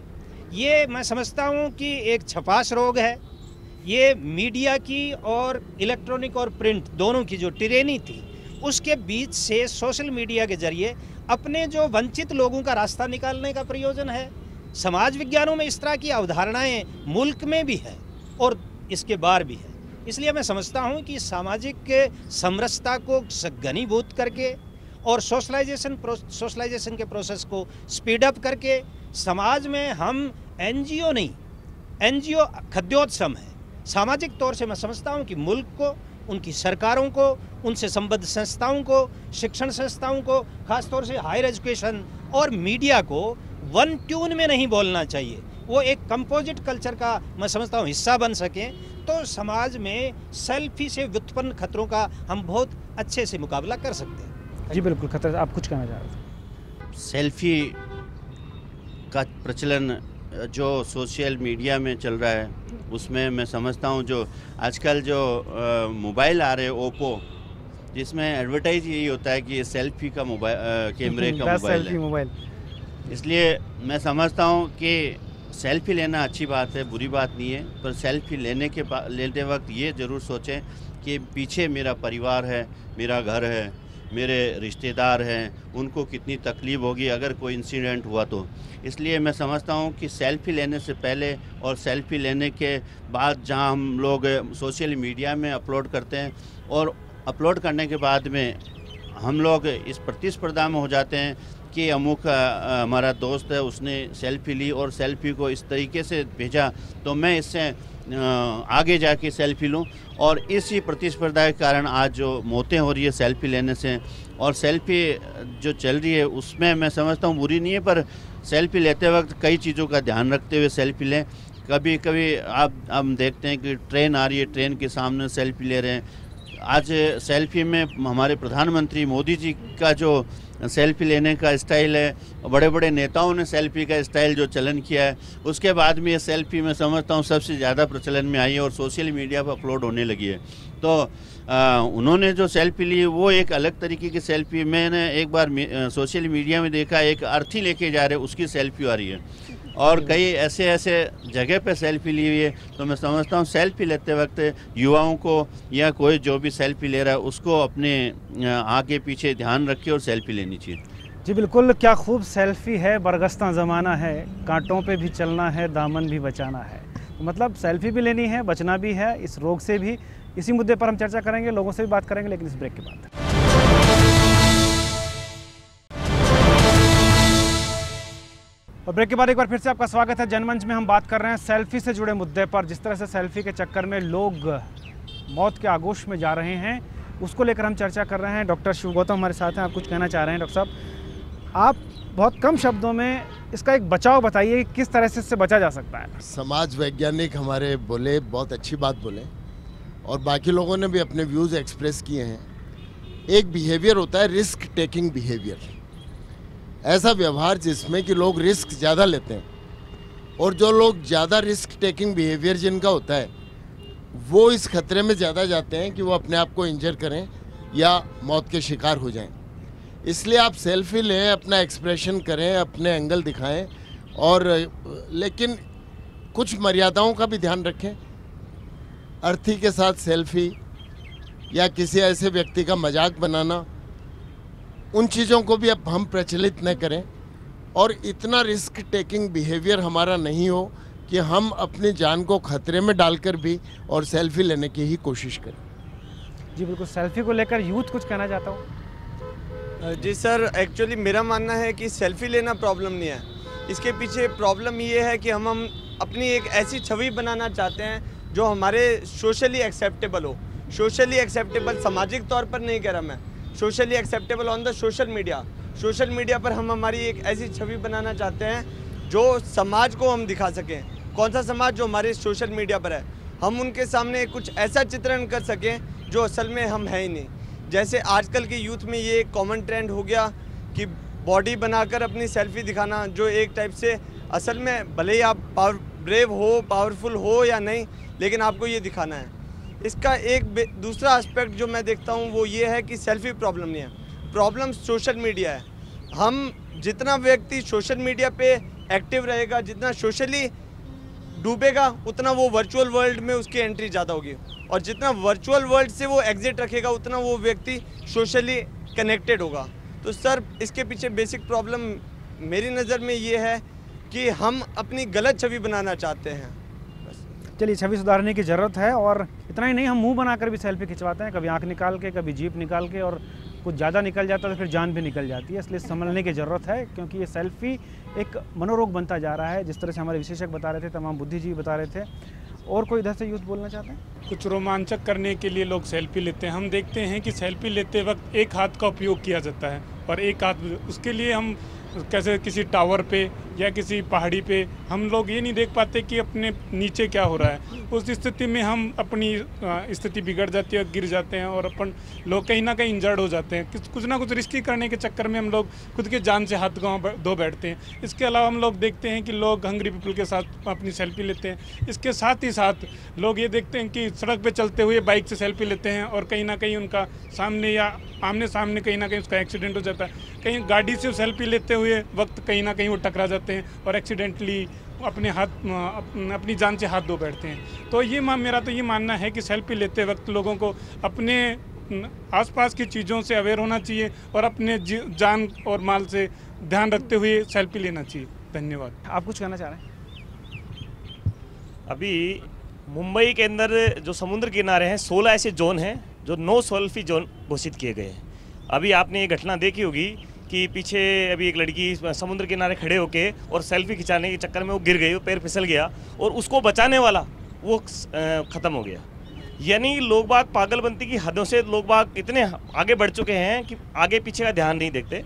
ये मैं समझता हूँ कि एक छपास रोग है। ये मीडिया की और इलेक्ट्रॉनिक और प्रिंट दोनों की जो टिरेनी थी, उसके बीच से सोशल मीडिया के जरिए अपने जो वंचित लोगों का रास्ता निकालने का प्रयोजन है। समाज विज्ञानों में इस तरह की अवधारणाएं मुल्क में भी है और इसके बाहर भी है। इसलिए मैं समझता हूँ कि सामाजिक समरसता को घनीभूत करके और सोशलाइजेशन के प्रोसेस को स्पीड अप करके समाज में हम एनजीओ नहीं, एनजीओ खद्योत्सम है। सामाजिक तौर से मैं समझता हूँ कि मुल्क को, उनकी सरकारों को, उनसे संबद्ध संस्थाओं को, शिक्षण संस्थाओं को, खास तौर से हायर एजुकेशन और मीडिया को वन ट्यून में नहीं बोलना चाहिए। वो एक कंपोजिट कल्चर का मैं समझता हूँ हिस्सा बन सकें, तो समाज में सेल्फी से व्युत्पन्न खतरों का हम बहुत अच्छे से मुकाबला कर सकते हैं। जी बिल्कुल, खतरा आप कुछ कहना चाह रहे थे? सेल्फी का प्रचलन जो सोशल मीडिया में चल रहा है, उसमें मैं समझता हूँ जो आजकल जो मोबाइल आ रहे हैं ओप्पो, जिसमें एडवर्टाइज यही होता है कि ये सेल्फी का मोबाइल, कैमरे का मोबाइल है। इसलिए मैं समझता हूँ कि सेल्फी लेना अच्छी बात है, बुरी बात नहीं है, पर सेल्फी लेते वक्त ये ज़रूर सोचें कि पीछे मेरा परिवार है, मेरा घर है, मेरे रिश्तेदार हैं, उनको कितनी तकलीफ़ होगी अगर कोई इंसिडेंट हुआ तो। इसलिए मैं समझता हूँ कि सेल्फ़ी लेने से पहले और सेल्फ़ी लेने के बाद जहाँ हम लोग सोशल मीडिया में अपलोड करते हैं और अपलोड करने के बाद में हम लोग इस प्रतिस्पर्धा में हो जाते हैं कि अमुक हमारा दोस्त है, उसने सेल्फ़ी ली और सेल्फ़ी को इस तरीके से भेजा तो मैं इससे आगे जाके सेल्फ़ी लूं, और इसी प्रतिस्पर्धा के कारण आज जो मौतें हो रही है सेल्फ़ी लेने से, और सेल्फ़ी जो चल रही है उसमें मैं समझता हूँ बुरी नहीं है, पर सेल्फ़ी लेते वक्त कई चीज़ों का ध्यान रखते हुए सेल्फ़ी लें। कभी कभी हम देखते हैं कि ट्रेन आ रही है, ट्रेन के सामने सेल्फ़ी ले रहे हैं। आज सेल्फ़ी में हमारे प्रधानमंत्री मोदी जी का जो सेल्फ़ी लेने का स्टाइल है, बड़े बड़े नेताओं ने सेल्फ़ी का स्टाइल जो चलन किया है, उसके बाद में ये सेल्फ़ी मैं समझता हूँ सबसे ज़्यादा प्रचलन में आई है और सोशल मीडिया पर अपलोड होने लगी है। तो उन्होंने जो सेल्फ़ी ली वो एक अलग तरीके की सेल्फ़ी, मैंने एक बार सोशल मीडिया में देखा एक अर्थी लेके जा रहे उसकी सेल्फ़ी आ रही है, और कई ऐसे जगह पे सेल्फ़ी ली हुई है। तो मैं समझता हूँ सेल्फ़ी लेते वक्त युवाओं को या कोई जो भी सेल्फ़ी ले रहा है उसको अपने आगे पीछे ध्यान रखे और सेल्फ़ी लेनी चाहिए। जी बिल्कुल, क्या खूब सेल्फ़ी है, बरगस्ता ज़माना है, कांटों पे भी चलना है, दामन भी बचाना है। तो मतलब सेल्फ़ी भी लेनी है, बचना भी है इस रोग से भी। इसी मुद्दे पर हम चर्चा करेंगे, लोगों से भी बात करेंगे, लेकिन इस ब्रेक के बाद। और ब्रेक के बाद एक बार फिर से आपका स्वागत है। जनमंच में हम बात कर रहे हैं सेल्फी से जुड़े मुद्दे पर। जिस तरह से सेल्फी के चक्कर में लोग मौत के आगोश में जा रहे हैं, उसको लेकर हम चर्चा कर रहे हैं। डॉक्टर शिव गौतम हमारे साथ हैं। आप कुछ कहना चाह रहे हैं डॉक्टर साहब? आप बहुत कम शब्दों में इसका एक बचाव बताइए, किस तरह से इससे बचा जा सकता है? समाज वैज्ञानिक हमारे बोले, बहुत अच्छी बात बोले, और बाकी लोगों ने भी अपने व्यूज़ एक्सप्रेस किए हैं। एक बिहेवियर होता है रिस्क टेकिंग बिहेवियर, ऐसा व्यवहार जिसमें कि लोग रिस्क ज़्यादा लेते हैं, और जो लोग ज़्यादा रिस्क टेकिंग बिहेवियर जिनका होता है वो इस खतरे में ज़्यादा जाते हैं कि वो अपने आप को इंजर करें या मौत के शिकार हो जाएं। इसलिए आप सेल्फी लें, अपना एक्सप्रेशन करें, अपने एंगल दिखाएं, और लेकिन कुछ मर्यादाओं का भी ध्यान रखें। अर्थी के साथ सेल्फी या किसी ऐसे व्यक्ति का मजाक बनाना, उन चीज़ों को भी अब हम प्रचलित न करें, और इतना रिस्क टेकिंग बिहेवियर हमारा नहीं हो कि हम अपनी जान को खतरे में डालकर भी और सेल्फी लेने की ही कोशिश करें। जी बिल्कुल, सेल्फी को लेकर यूथ कुछ कहना चाहता हूँ। जी सर, एक्चुअली मेरा मानना है कि सेल्फी लेना प्रॉब्लम नहीं है। इसके पीछे प्रॉब्लम ये है कि हम अपनी एक ऐसी छवि बनाना चाहते हैं जो हमारे सोशली एक्सेप्टेबल हो। सोशली एक्सेप्टेबल सामाजिक तौर पर नहीं कह रहा मैं, socially acceptable on the social media. Social media पर हम हमारी एक ऐसी छवि बनाना चाहते हैं जो समाज को हम दिखा सकें। कौन सा समाज? जो हमारे सोशल मीडिया पर है। हम उनके सामने कुछ ऐसा चित्रण कर सकें जो असल में हम हैं ही नहीं। जैसे आजकल के यूथ में ये कॉमन ट्रेंड हो गया कि बॉडी बनाकर अपनी सेल्फी दिखाना, जो एक टाइप से असल में भले ही आप ब्रेव हो, पावरफुल हो या नहीं, लेकिन आपको ये दिखाना है। इसका एक दूसरा एस्पेक्ट जो मैं देखता हूँ वो ये है कि सेल्फी प्रॉब्लम नहीं है, प्रॉब्लम सोशल मीडिया है। हम जितना व्यक्ति सोशल मीडिया पे एक्टिव रहेगा, जितना सोशली डूबेगा, उतना वो वर्चुअल वर्ल्ड में उसकी एंट्री ज़्यादा होगी, और जितना वर्चुअल वर्ल्ड से वो एग्जिट रखेगा उतना वो व्यक्ति सोशली कनेक्टेड होगा। तो सर, इसके पीछे बेसिक प्रॉब्लम मेरी नज़र में ये है कि हम अपनी गलत छवि बनाना चाहते हैं। चलिए, छवि सुधारने की ज़रूरत है, और इतना ही नहीं, हम मुंह बनाकर भी सेल्फी खिंचवाते हैं, कभी आंख निकाल के, कभी जीभ निकाल के, और कुछ ज़्यादा निकल जाता है तो फिर जान भी निकल जाती है। इसलिए संभलने की ज़रूरत है, क्योंकि ये सेल्फी एक मनोरोग बनता जा रहा है, जिस तरह से हमारे विशेषज्ञ बता रहे थे, तमाम बुद्धिजीवी बता रहे थे। और कोई इधर से यूथ बोलना चाहते हैं? कुछ रोमांचक करने के लिए लोग सेल्फी लेते हैं। हम देखते हैं कि सेल्फी लेते वक्त एक हाथ का उपयोग किया जाता है, और एक हाथ उसके लिए हम कैसे किसी टावर पे या किसी पहाड़ी पे हम लोग ये नहीं देख पाते कि अपने नीचे क्या हो रहा है। उस स्थिति में हम अपनी स्थिति बिगड़ जाती है, गिर जाते हैं, और अपन लोग कहीं ना कहीं इंजर्ड हो जाते हैं। कुछ ना कुछ रिस्की करने के चक्कर में हम लोग खुद के जान से हाथ धो बैठते हैं। इसके अलावा हम लोग देखते हैं कि लोग हंग्री पीपल के साथ अपनी सेल्फी लेते हैं। इसके साथ ही साथ लोग ये देखते हैं कि सड़क पर चलते हुए बाइक से सेल्फी लेते हैं, और कहीं ना कहीं उनका सामने या आमने सामने कहीं ना कहीं उसका एक्सीडेंट हो जाता है। कहीं गाड़ी से सेल्फी लेते हुए वक्त कहीं ना कहीं वो टकरा जाते हैं और एक्सीडेंटली अपनी जान से हाथ धो बैठते हैं। तो ये मेरा तो ये मानना है कि सेल्फी लेते वक्त लोगों को अपने आसपास की चीज़ों से अवेयर होना चाहिए, और अपने जान और माल से ध्यान रखते हुए सेल्फी लेना चाहिए। धन्यवाद। आप कुछ कहना चाह रहे हैं? अभी मुंबई के अंदर जो समुद्र किनारे हैं 16 ऐसे जोन हैं जो नो सेल्फी जोन घोषित किए गए हैं। अभी आपने ये घटना देखी होगी कि पीछे अभी एक लड़की समुद्र किनारे खड़े होके और सेल्फी खिंचाने के चक्कर में वो गिर गई, वो पैर फिसल गया, और उसको बचाने वाला वो ख़त्म हो गया। यानी लोग बाग पागलपंती की हदों से लोग बाग इतने आगे बढ़ चुके हैं कि आगे पीछे का ध्यान नहीं देखते।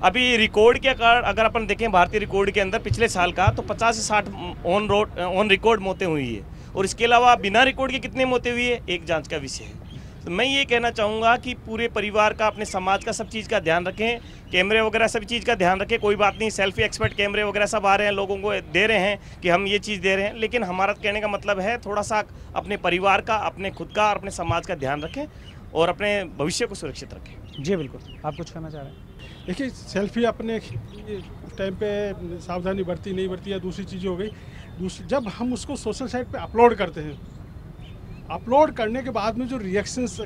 अभी रिकॉर्ड के कारण अगर अपन देखें भारतीय रिकॉर्ड के अंदर पिछले साल का, तो 50 से 60 ऑन रिकॉर्ड मौतें हुई है, और इसके अलावा बिना रिकॉर्ड के कितनी मौतें हुई है एक जांच का विषय है। तो मैं ये कहना चाहूँगा कि पूरे परिवार का, अपने समाज का सब चीज़ का ध्यान रखें, कैमरे वगैरह सब चीज़ का ध्यान रखें। कोई बात नहीं, सेल्फी एक्सपर्ट कैमरे वगैरह सब आ रहे हैं, लोगों को दे रहे हैं कि हम ये चीज़ दे रहे हैं, लेकिन हमारा कहने का मतलब है थोड़ा सा अपने परिवार का, अपने खुद का और अपने समाज का ध्यान रखें, और अपने भविष्य को सुरक्षित रखें। जी बिल्कुल। आप कुछ कहना चाह रहे हैं? देखिए, सेल्फी अपने टाइम पे सावधानी बरती नहीं बरती या दूसरी चीज़ हो गई। जब हम उसको सोशल साइट पे अपलोड करते हैं, अपलोड करने के बाद में जो रिएक्शंस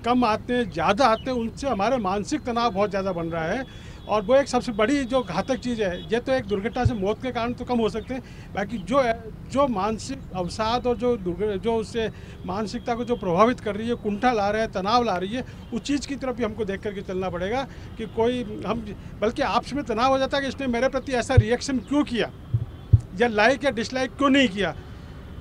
कम आते हैं, ज़्यादा आते हैं, उनसे हमारे मानसिक तनाव बहुत ज़्यादा बन रहा है, और वो एक सबसे बड़ी जो घातक चीज़ है। ये तो एक दुर्घटना से मौत के कारण तो कम हो सकते हैं, बाकी जो मानसिक अवसाद और जो उससे मानसिकता को जो प्रभावित कर रही है, कुंठा ला रहा है, तनाव ला रही है, उस चीज़ की तरफ भी हमको देख करके चलना पड़ेगा कि बल्कि आपस में तनाव हो जाता है कि इसने मेरे प्रति ऐसा रिएक्शन क्यों किया, या लाइक या डिसलाइक क्यों नहीं किया।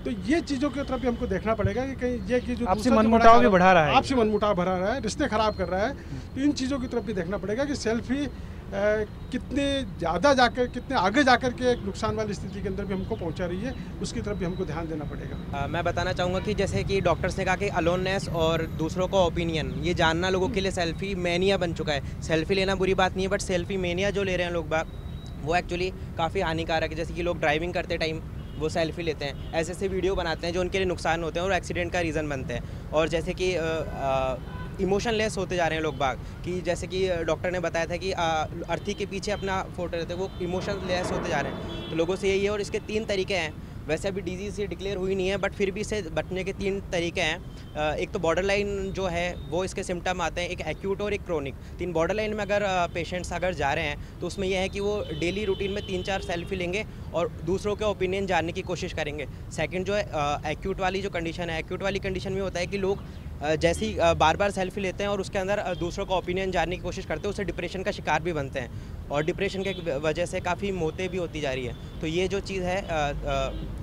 तो ये चीज़ों की तरफ भी हमको देखना पड़ेगा कि कहीं ये कि जो आपसी मनमुटाव भी बढ़ा रहा है, आपसी मनमुटाव बढ़ा रहा है, रिश्ते खराब कर रहा है। तो इन चीज़ों की तरफ भी देखना पड़ेगा कि सेल्फी कितने ज़्यादा जाकर, कितने आगे जाकर के एक नुकसान वाली स्थिति के अंदर भी हमको पहुंचा रही है, उसकी तरफ भी हमको ध्यान देना पड़ेगा। मैं बताना चाहूँगा कि जैसे कि डॉक्टर्स ने कहा कि अलोननेस और दूसरों का ओपिनियन, ये जानना लोगों के लिए सेल्फी मैनिया बन चुका है। सेल्फी लेना बुरी बात नहीं है, बट सेल्फी मैनिया जो ले रहे हैं लोग बाग, वो एक्चुअली काफ़ी हानिकारक है। जैसे कि लोग ड्राइविंग करते टाइम वो सेल्फी लेते हैं, ऐसे वीडियो बनाते हैं जो उनके लिए नुकसान होते हैं और एक्सीडेंट का रीज़न बनते हैं। और जैसे कि इमोशनलेस होते जा रहे हैं लोग बाग, कि जैसे कि डॉक्टर ने बताया था कि अर्थी के पीछे अपना फोटो रहते हैं, वो इमोशनलेस होते जा रहे हैं। तो लोगों से यही है, और इसके 3 तरीके हैं। वैसे अभी डिजीज़ ये डिक्लेयर हुई नहीं है, बट फिर भी इससे बचने के 3 तरीके हैं। एक तो बॉर्डर लाइन जो है वो इसके सिम्टम आते हैं, एक एक्यूट और एक क्रोनिक। 3 बॉर्डर लाइन में अगर पेशेंट्स अगर जा रहे हैं तो उसमें यह है कि वो डेली रूटीन में 3-4 सेल्फी लेंगे और दूसरों के ओपिनियन जानने की कोशिश करेंगे। सेकंड जो है एक्यूट वाली जो कंडीशन है, एक्यूट वाली कंडीशन में होता है कि लोग जैसे ही बार बार सेल्फी लेते हैं और उसके अंदर दूसरों का ओपिनियन जानने की कोशिश करते हैं, उससे डिप्रेशन का शिकार भी बनते हैं, और डिप्रेशन के वजह से काफ़ी मौतें भी होती जा रही है। तो ये जो चीज़ है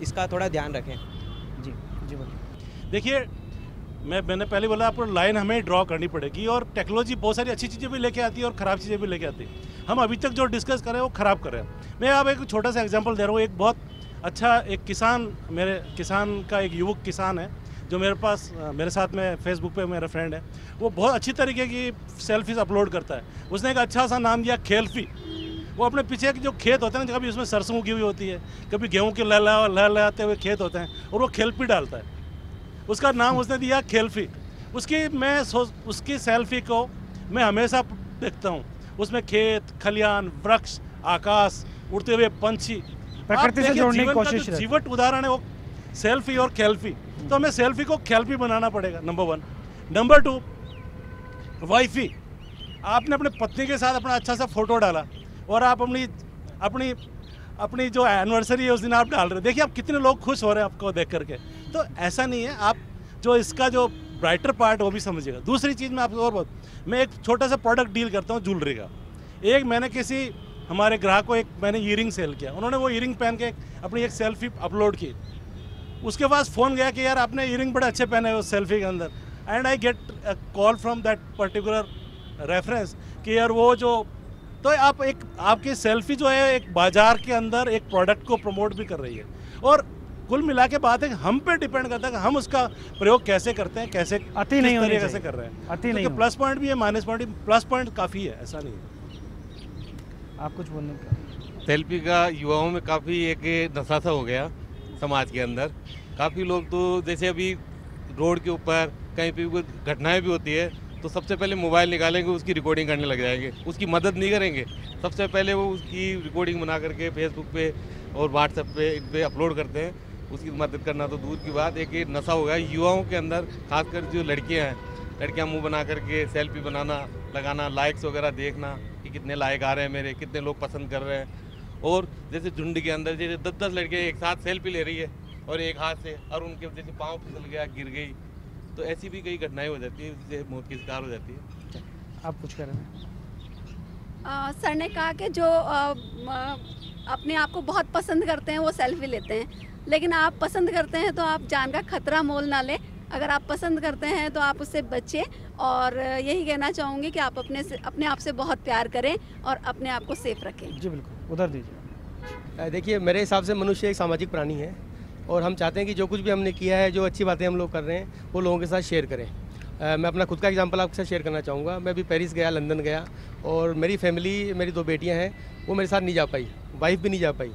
इसका थोड़ा ध्यान रखें। जी जी बोलिए। देखिए, मैंने पहले बोला आपको लाइन हमें ड्रॉ करनी पड़ेगी, और टेक्नोलॉजी बहुत सारी अच्छी चीज़ें भी लेके आती है और ख़राब चीज़ें भी लेके आती है। हम अभी तक जो डिस्कस कर रहे हैं वो ख़राब कर रहे हैं। मैं अब एक छोटा सा एग्जांपल दे रहा हूँ। एक बहुत अच्छा एक किसान, मेरे किसान का एक युवक किसान है जो मेरे साथ में फेसबुक पे मेरा फ्रेंड है। वो बहुत अच्छी तरीके की सेल्फीज अपलोड करता है। उसने एक अच्छा सा नाम दिया खेलफी। वो अपने पीछे के जो खेत होते हैं ना, कभी उसमें सरसों उगी हुई होती है, कभी गेहूँ के लहलाते हुए खेत होते हैं, और वो खेलफी डालता है। उसका नाम उसने दिया खेलफी। उसकी सेल्फी को मैं हमेशा देखता हूँ। उसमें खेत खलियान, वृक्ष, आकाश, उड़ते हुए पंछी, प्रकृति से जोड़ने की कोशिश है। जीवट उदाहरण है वो सेल्फी और खेलफी। तो हमें सेल्फी को खेलफी बनाना पड़ेगा, नंबर 1। Number 2, wifey. आपने अपने पत्नी के साथ अपना अच्छा सा फोटो डाला और आप अपनी जो एनिवर्सरी है उस दिन आप डाल रहे हैं। देखिए आप कितने लोग खुश हो रहे हैं आपको देख करके। तो ऐसा नहीं है, आप जो इसका जो ब्राइटर पार्ट वो भी समझिएगा। दूसरी चीज़ मैं आपको मैं एक छोटा सा प्रोडक्ट डील करता हूँ ज्वेलरी का। एक मैंने किसी हमारे ग्राहक को मैंने ईयरिंग सेल किया। उन्होंने वो ईयरिंग पहन के अपनी एक सेल्फी अपलोड की। उसके पास फ़ोन गया कि यार आपने ईयरिंग बड़े अच्छे पहने उस सेल्फी के अंदर, and I get a call from that particular reference कि यार वो जो, तो आपकी सेल्फी जो है एक बाजार के अंदर एक प्रोडक्ट को प्रमोट भी कर रही है। और कुल मिला के बात है कि हम पे डिपेंड करता है कि हम उसका प्रयोग कैसे करते हैं, कैसे अति नहीं होने कैसे कर रहे हैं। अति नहीं, प्लस पॉइंट भी है, माइनस पॉइंट भी। प्लस पॉइंट काफ़ी है, ऐसा नहीं है। आप कुछ बोलने का? सेल्फी का युवाओं में काफ़ी एक नशा सा हो गया समाज के अंदर। काफ़ी लोग तो जैसे अभी रोड के ऊपर कहीं पे कोई घटनाएं भी होती है तो सबसे पहले मोबाइल निकालेंगे, उसकी रिकॉर्डिंग करने लग जाएंगे, उसकी मदद नहीं करेंगे। सबसे पहले वो उसकी रिकॉर्डिंग बना करके फेसबुक पे और व्हाट्सएप पे इन पे अपलोड करते हैं। उसकी मदद करना तो दूर की बात, एक नशा हो गया युवाओं के अंदर। खासकर जो लड़कियां मुंह बना करके सेल्फी बनाना, लगाना, लाइक्स वगैरह देखना कि कितने लाइक आ रहे हैं मेरे, कितने लोग पसंद कर रहे हैं। और जैसे झुंड के अंदर जैसे 10-10 लड़कियाँ एक साथ सेल्फी ले रही है और एक हाथ से, और उनके जैसे पाँव फिसल गया, गिर गई, तो ऐसी भी कई घटनाएं हो जाती है जिससे मौत की शिकार हो जाती है। आप कुछ कह रहे हैं? सर ने कहा कि जो अपने आप को बहुत पसंद करते हैं वो सेल्फी लेते हैं, लेकिन आप पसंद करते हैं तो आप जान का खतरा मोल ना लें। अगर आप पसंद करते हैं तो आप उससे बचें, और यही कहना चाहूँगी कि आप अपने आप से बहुत प्यार करें और अपने आप को सेफ रखें। जी बिल्कुल, उधर दीजिए। देखिए, मेरे हिसाब से मनुष्य एक सामाजिक प्राणी है, और हम चाहते हैं कि जो कुछ भी हमने किया है, जो अच्छी बातें हम लोग कर रहे हैं, वो लोगों के साथ शेयर करें। मैं अपना खुद का एग्जांपल आपके साथ शेयर करना चाहूँगा। मैं भी पेरिस गया, लंदन गया, और मेरी फैमिली, मेरी 2 बेटियाँ हैं, वो मेरे साथ नहीं जा पाई, वाइफ भी नहीं जा पाई।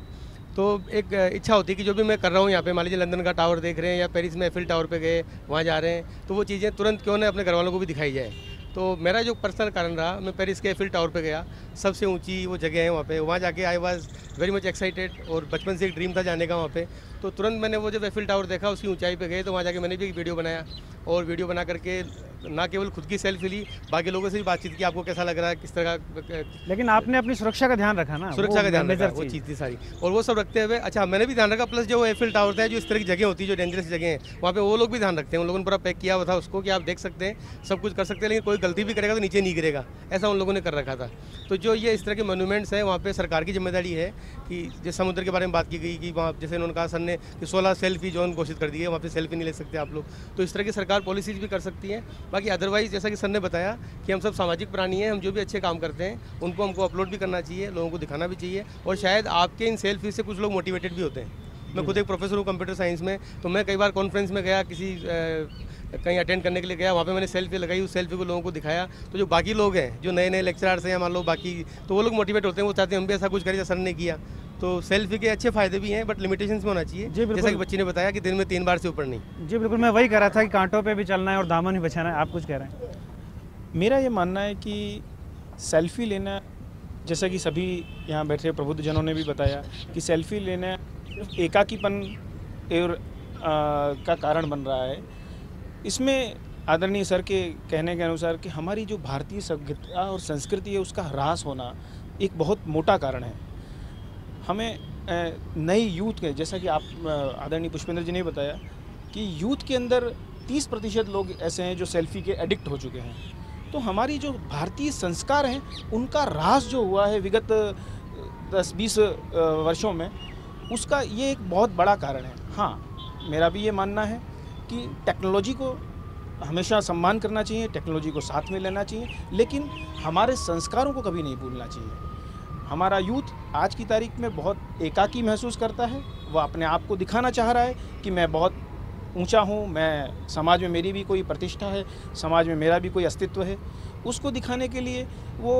तो एक इच्छा होती है कि जो भी मैं कर रहा हूँ यहाँ पे, मान लीजिए लंदन का टावर देख रहे हैं या पेरिस में एफिल टावर पे गए, वहाँ जा रहे हैं, तो वो चीज़ें तुरंत क्यों ना अपने घर वालों को भी दिखाई जाए। तो मेरा जो पर्सनल कारण रहा, मैं पेरिस के एफिल टावर पे गया, सबसे ऊंची वो जगह है वहाँ जाके I was very much excited, और बचपन से एक ड्रीम था जाने का वहाँ पे। तो तुरंत मैंने वो जब एफिल टावर देखा, उसकी ऊंचाई पे गए, तो वहाँ जाके मैंने भी एक वीडियो बनाया, और वीडियो बना करके ना केवल खुद की सेल्फी ली, बाकी लोगों से भी बातचीत की, आपको कैसा लग रहा है, किस तरह का। लेकिन आपने अपनी सुरक्षा का ध्यान रखा ना, सुरक्षा का ध्यान रखा, वो चीज़ थी सारी, और वो सब रखते हुए अच्छा मैंने भी ध्यान रखा। प्लस जो एफिल टावर था, जो इस तरह की जगह होती है, जो डेंजरस जगह है, वहाँ पे वो लोग भी ध्यान रखते हैं। उन लोगों ने पूरा पैक किया हुआ था उसको कि आप देख सकते हैं, सब कुछ कर सकते हैं, लेकिन कोई गलती भी करेगा तो नीचे नहीं गिरेगा, ऐसा उन लोगों ने कर रखा था। तो जो ये इस तरह के मोन्यूमेंट्स हैं, वहाँ पे सरकार की जिम्मेदारी है कि जैसे समुद्र के बारे में बात की गई कि वहाँ जैसे उन्होंने कहा सर ने कि 16 सेल्फी जोन घोषित कर दिए, वहाँ पे सेल्फी नहीं ले सकते आप लोग। तो इस तरह की सरकार पॉलिसीज भी कर सकती है। बाकी अदरवाइज जैसा कि सर ने बताया कि हम सब सामाजिक प्राणी हैं, हम जो भी अच्छे काम करते हैं उनको हमको अपलोड भी करना चाहिए, लोगों को दिखाना भी चाहिए, और शायद आपके इन सेल्फी से कुछ लोग मोटिवेटेड भी होते हैं। मैं खुद एक प्रोफेसर हूँ कंप्यूटर साइंस में, तो मैं कई बार कॉन्फ्रेंस में गया, किसी कहीं अटेंड करने के लिए गया, वहाँ पे मैंने सेल्फी लगाई, उस सेल्फी को लोगों को दिखाया, तो जो बाकी लोग हैं, जो नए नए लेक्चरर्स हैं, मान लो बाकी, तो वो लोग मोटिवेट होते हैं, वो चाहते हैं हम भी ऐसा कुछ करें जैसा सर ने किया। तो सेल्फी के अच्छे फायदे भी हैं, बट लिमिटेशंस में होना चाहिए, जैसा कि बच्ची ने बताया कि दिन में 3 बार से ऊपर नहीं। जी बिल्कुल, मैं वही कह रहा था कि कांटों पे भी चलना है और दामन भी बचाना है। आप कुछ कह रहे हैं? मेरा ये मानना है कि सेल्फ़ी लेना, जैसा कि सभी यहाँ बैठे प्रबुद्धजनों ने भी बताया कि सेल्फ़ी लेना सिर्फ एकाकीपन और का कारण बन रहा है। इसमें आदरणीय सर के कहने के अनुसार कि हमारी जो भारतीय सभ्यता और संस्कृति है उसका ह्रास होना एक बहुत मोटा कारण है। हमें नई यूथ के, जैसा कि आप आदरणीय पुष्पेंद्र जी ने बताया कि यूथ के अंदर 30% लोग ऐसे हैं जो सेल्फ़ी के एडिक्ट हो चुके हैं। तो हमारी जो भारतीय संस्कार हैं उनका ह्रास जो हुआ है विगत 10-20 वर्षों में, उसका ये एक बहुत बड़ा कारण है। हाँ, मेरा भी ये मानना है कि टेक्नोलॉजी को हमेशा सम्मान करना चाहिए, टेक्नोलॉजी को साथ में लेना चाहिए, लेकिन हमारे संस्कारों को कभी नहीं भूलना चाहिए। हमारा यूथ आज की तारीख में बहुत एकाकी महसूस करता है। वह अपने आप को दिखाना चाह रहा है कि मैं बहुत ऊंचा हूँ, मैं समाज में मेरी भी कोई प्रतिष्ठा है, समाज में मेरा भी कोई अस्तित्व है। उसको दिखाने के लिए वो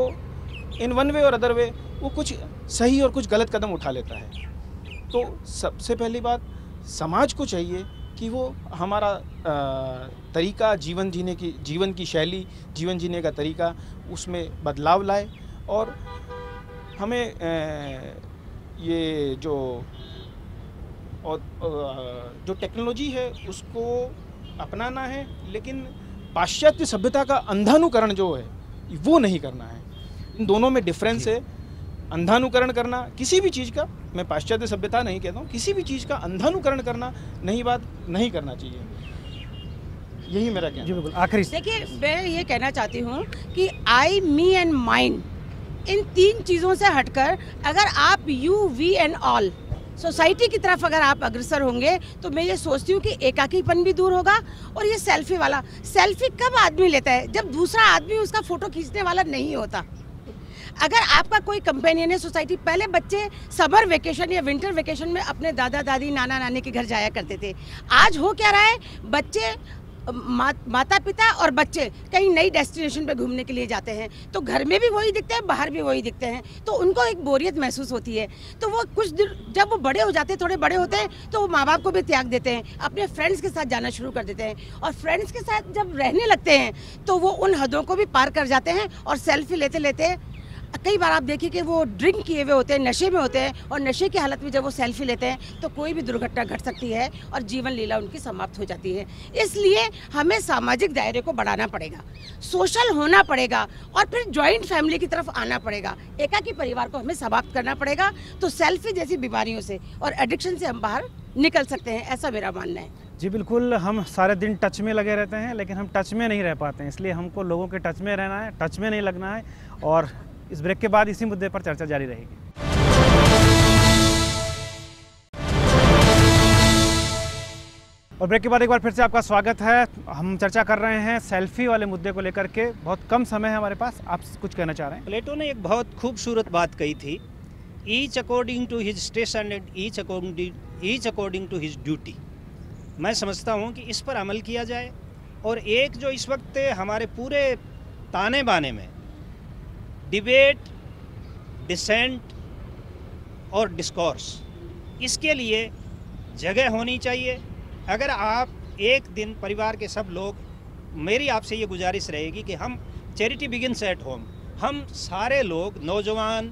इन वन वे और अदर वे वो कुछ सही और कुछ गलत कदम उठा लेता है। तो सबसे पहली बात, समाज को चाहिए कि वो हमारा तरीका जीवन की शैली, जीवन जीने का तरीका, उसमें बदलाव लाए और हमें ये जो टेक्नोलॉजी है उसको अपनाना है, लेकिन पाश्चात्य सभ्यता का अंधानुकरण जो है वो नहीं करना है। इन दोनों में डिफरेंस है। अंधानुकरण करना किसी भी चीज़ का, मैं पाश्चात्य सभ्यता नहीं कहता हूँ, किसी भी चीज़ का अंधानुकरण करना नहीं करना चाहिए। यही मेरा कहना। जी बिल्कुल। आखिरी देखिए, मैं ये कहना चाहती हूँ कि आई, मी एंड माइंड, इन 3 चीज़ों से हटकर अगर आप you, we and all society की तरफ अगर आप अग्रसर होंगे तो मैं ये सोचती हूँ कि एकाकीपन भी दूर होगा। और ये सेल्फी कब आदमी लेता है? जब दूसरा आदमी उसका फ़ोटो खींचने वाला नहीं होता। अगर आपका कोई कंपेनियन है सोसाइटी, पहले बच्चे समर वेकेशन या विंटर वेकेशन में अपने दादा दादी, नाना नानी के घर जाया करते थे। आज हो क्या रहा है, बच्चे माता पिता और बच्चे कहीं नई डेस्टिनेशन पे घूमने के लिए जाते हैं, तो घर में भी वही दिखते हैं, बाहर भी वही दिखते हैं, तो उनको एक बोरियत महसूस होती है। तो वो कुछ दिन जब वो बड़े हो जाते हैं, थोड़े बड़े होते हैं, तो वो माँ बाप को भी त्याग देते हैं, अपने फ्रेंड्स के साथ जाना शुरू कर देते हैं। और फ्रेंड्स के साथ जब रहने लगते हैं तो वो उन हदों को भी पार कर जाते हैं और सेल्फी लेते लेते कई बार आप देखिए कि वो ड्रिंक किए हुए होते हैं, नशे में होते हैं, और नशे की हालत में जब वो सेल्फी लेते हैं तो कोई भी दुर्घटना घट सकती है और जीवन लीला उनकी समाप्त हो जाती है। इसलिए हमें सामाजिक दायरे को बढ़ाना पड़ेगा, सोशल होना पड़ेगा और फिर जॉइंट फैमिली की तरफ आना पड़ेगा। एकाकी परिवार को हमें समाप्त करना पड़ेगा, तो सेल्फी जैसी बीमारियों से और एडिक्शन से हम बाहर निकल सकते हैं, ऐसा मेरा मानना है। जी बिल्कुल। हम सारे दिन टच में लगे रहते हैं, लेकिन हम टच में नहीं रह पाते हैं, इसलिए हमको लोगों के टच में रहना है, टच में नहीं लगना है। और इस ब्रेक के बाद इसी मुद्दे पर चर्चा जारी रहेगी। और ब्रेक के बाद एक बार फिर से आपका स्वागत है। हम चर्चा कर रहे हैं सेल्फी वाले मुद्दे को लेकर के। बहुत कम समय है हमारे पास, आप कुछ कहना चाह रहे हैं? प्लेटो ने एक बहुत खूबसूरत बात कही थी, each according to his station and each according to his duty. मैं समझता हूँ कि इस पर अमल किया जाए। और एक जो इस वक्त हमारे पूरे ताने बाने में डिबेट, डिसेंट और डिस्कोर्स, इसके लिए जगह होनी चाहिए। अगर आप एक दिन परिवार के सब लोग, मेरी आपसे ये गुजारिश रहेगी कि हम चैरिटी बिगिन्स एट होम, हम सारे लोग, नौजवान,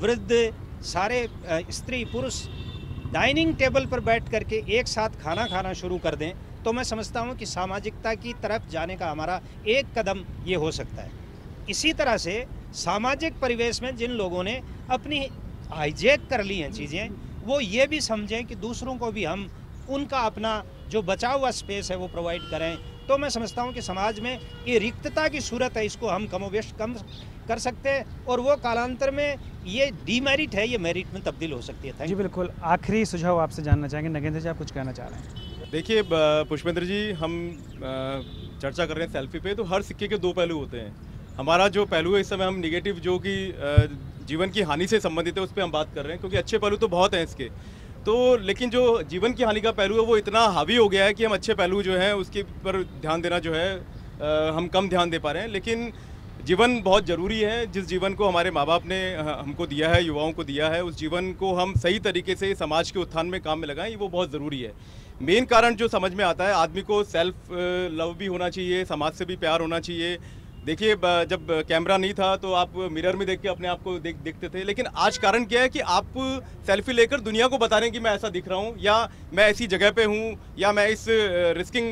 वृद्ध, सारे स्त्री पुरुष डाइनिंग टेबल पर बैठ करके एक साथ खाना खाना शुरू कर दें, तो मैं समझता हूँ कि सामाजिकता की तरफ जाने का हमारा एक कदम ये हो सकता है। इसी तरह से सामाजिक परिवेश में जिन लोगों ने अपनी हाईजैक कर ली हैं चीज़ें, वो ये भी समझें कि दूसरों को भी हम उनका अपना जो बचा हुआ स्पेस है वो प्रोवाइड करें। तो मैं समझता हूँ कि समाज में ये रिक्तता की सूरत है, इसको हम कमोबेश कम कर सकते हैं, और वो कालांतर में ये डीमेरिट है, ये मेरिट में तब्दील हो सकती है। जी बिल्कुल। आखिरी सुझाव आपसे जानना चाहेंगे, नगेंद्र जी आप कुछ कहना चाह रहे हैं? देखिए पुष्पेंद्र जी, हम चर्चा कर रहे हैं सेल्फी पे, तो हर सिक्के के 2 पहलू होते हैं। हमारा जो पहलू है इस समय हम निगेटिव, जो कि जीवन की हानि से संबंधित है, उस पर हम बात कर रहे हैं, क्योंकि अच्छे पहलू तो बहुत हैं इसके। तो लेकिन जो जीवन की हानि का पहलू है वो इतना हावी हो गया है कि हम अच्छे पहलू जो है उसके पर ध्यान देना जो है हम कम ध्यान दे पा रहे हैं। लेकिन जीवन बहुत ज़रूरी है। जिस जीवन को हमारे माँ बाप ने हमको दिया है, युवाओं को दिया है, उस जीवन को हम सही तरीके से समाज के उत्थान में काम में लगाएं, वो बहुत ज़रूरी है। मेन कारण जो समझ में आता है, आदमी को सेल्फ लव भी होना चाहिए, समाज से भी प्यार होना चाहिए, देखिए जब कैमरा नहीं था तो आप मिरर में देख के अपने आप को देखते थे, लेकिन आज कारण क्या है कि आप सेल्फी लेकर दुनिया को बता रहे हैं कि मैं ऐसा दिख रहा हूँ, या मैं ऐसी जगह पे हूँ, या मैं इस रिस्किंग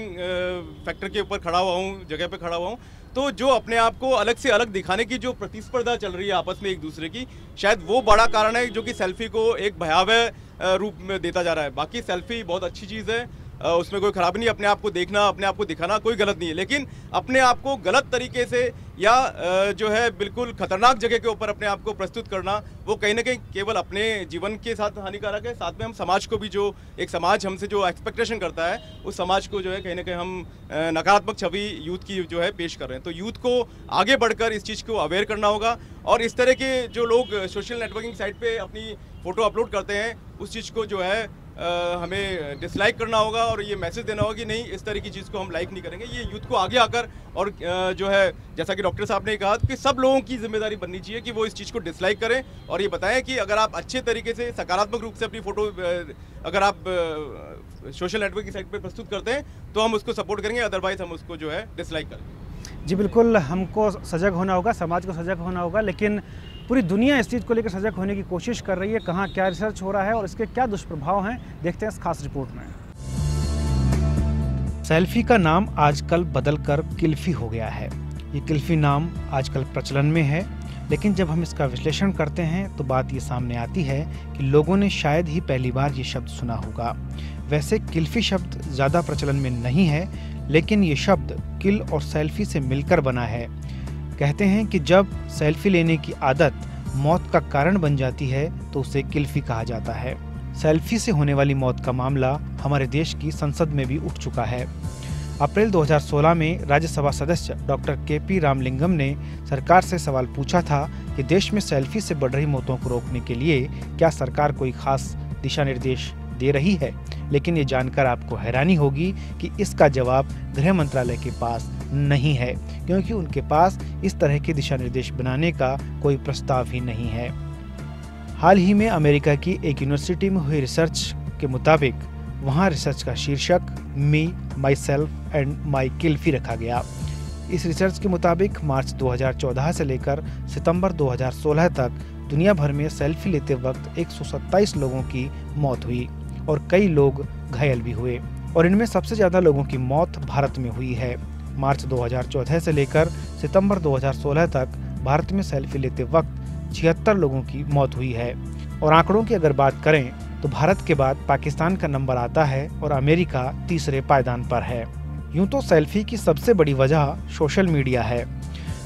फैक्टर के ऊपर खड़ा हुआ हूँ, जगह पे खड़ा हुआ हूँ। तो जो अपने आप को अलग से अलग दिखाने की जो प्रतिस्पर्धा चल रही है आपस में एक दूसरे की, शायद वो बड़ा कारण है जो कि सेल्फी को एक भयावह रूप में देता जा रहा है। बाकी सेल्फी बहुत अच्छी चीज़ है, उसमें कोई खराबी नहीं, अपने आप को देखना, अपने आप को दिखाना कोई गलत नहीं है, लेकिन अपने आप को गलत तरीके से या जो है बिल्कुल खतरनाक जगह के ऊपर अपने आप को प्रस्तुत करना, वो कहीं ना कहीं केवल अपने जीवन के साथ हानिकारक है, साथ में हम समाज को भी, जो एक समाज हमसे जो एक्सपेक्टेशन करता है, उस समाज को जो है कहीं ना कहीं हम नकारात्मक छवि यूथ की जो है पेश कर रहे हैं। तो यूथ को आगे बढ़कर इस चीज़ को अवेयर करना होगा, और इस तरह के जो लोग सोशल नेटवर्किंग साइट पर अपनी फ़ोटो अपलोड करते हैं उस चीज़ को जो है हमें डिसलाइक करना होगा, और ये मैसेज देना होगा कि नहीं, इस तरह की चीज़ को हम लाइक नहीं करेंगे। ये यूथ को आगे आकर, और जो है जैसा कि डॉक्टर साहब ने कहा कि सब लोगों की जिम्मेदारी बननी चाहिए कि वो इस चीज़ को डिसलाइक करें, और ये बताएं कि अगर आप अच्छे तरीके से सकारात्मक रूप से अपनी फ़ोटो अगर आप सोशल नेटवर्क की साइट पर प्रस्तुत करते हैं तो हम उसको सपोर्ट करेंगे, अदरवाइज़ हम उसको जो है डिसलाइक करेंगे। जी बिल्कुल, हमको सजग होना होगा, समाज को सजग होना होगा, लेकिन पूरी दुनिया इस चीज़ को लेकर सजग होने की कोशिश कर रही है। कहाँ क्या रिसर्च हो रहा है और इसके क्या दुष्प्रभाव हैं, देखते हैं इस खास रिपोर्ट में। सेल्फी का नाम आजकल बदलकर किल्फी हो गया है। ये किल्फी नाम आजकल प्रचलन में है, लेकिन जब हम इसका विश्लेषण करते हैं तो बात ये सामने आती है कि लोगों ने शायद ही पहली बार ये शब्द सुना होगा। वैसे किल्फी शब्द ज़्यादा प्रचलन में नहीं है, लेकिन ये शब्द किल और सेल्फी से मिलकर बना है। कहते हैं कि जब सेल्फी लेने की आदत मौत का कारण बन जाती है तो उसे किल्फी कहा जाता है। सेल्फी से होने वाली मौत का मामला हमारे देश की संसद में भी उठ चुका है। अप्रैल 2016 में राज्यसभा सदस्य डॉक्टर KP रामलिंगम ने सरकार से सवाल पूछा था कि देश में सेल्फी से बढ़ रही मौतों को रोकने के लिए क्या सरकार कोई खास दिशा निर्देश दे रही है। लेकिन ये जानकर आपको हैरानी होगी कि इसका जवाब गृह मंत्रालय के पास नहीं है, क्योंकि उनके पास इस तरह के दिशा निर्देश बनाने का कोई प्रस्ताव ही नहीं है। हाल ही में अमेरिका की एक यूनिवर्सिटी में हुई रिसर्च के मुताबिक वहां रिसर्च का शीर्षक मी, माई सेल्फ एंड माई किल्फी रखा गया। इस रिसर्च के मुताबिक मार्च 2014 से लेकर सितंबर 2016 तक दुनिया भर में सेल्फी लेते वक्त 127 लोगों की मौत हुई और कई लोग घायल भी हुए, और इनमें सबसे ज़्यादा लोगों की मौत भारत में हुई है। मार्च 2014 से लेकर सितंबर 2016 तक भारत में सेल्फी लेते वक्त 76 लोगों की मौत हुई है। और आंकड़ों की अगर बात करें तो भारत के बाद पाकिस्तान का नंबर आता है और अमेरिका तीसरे पायदान पर है। यूं तो सेल्फी की सबसे बड़ी वजह सोशल मीडिया है।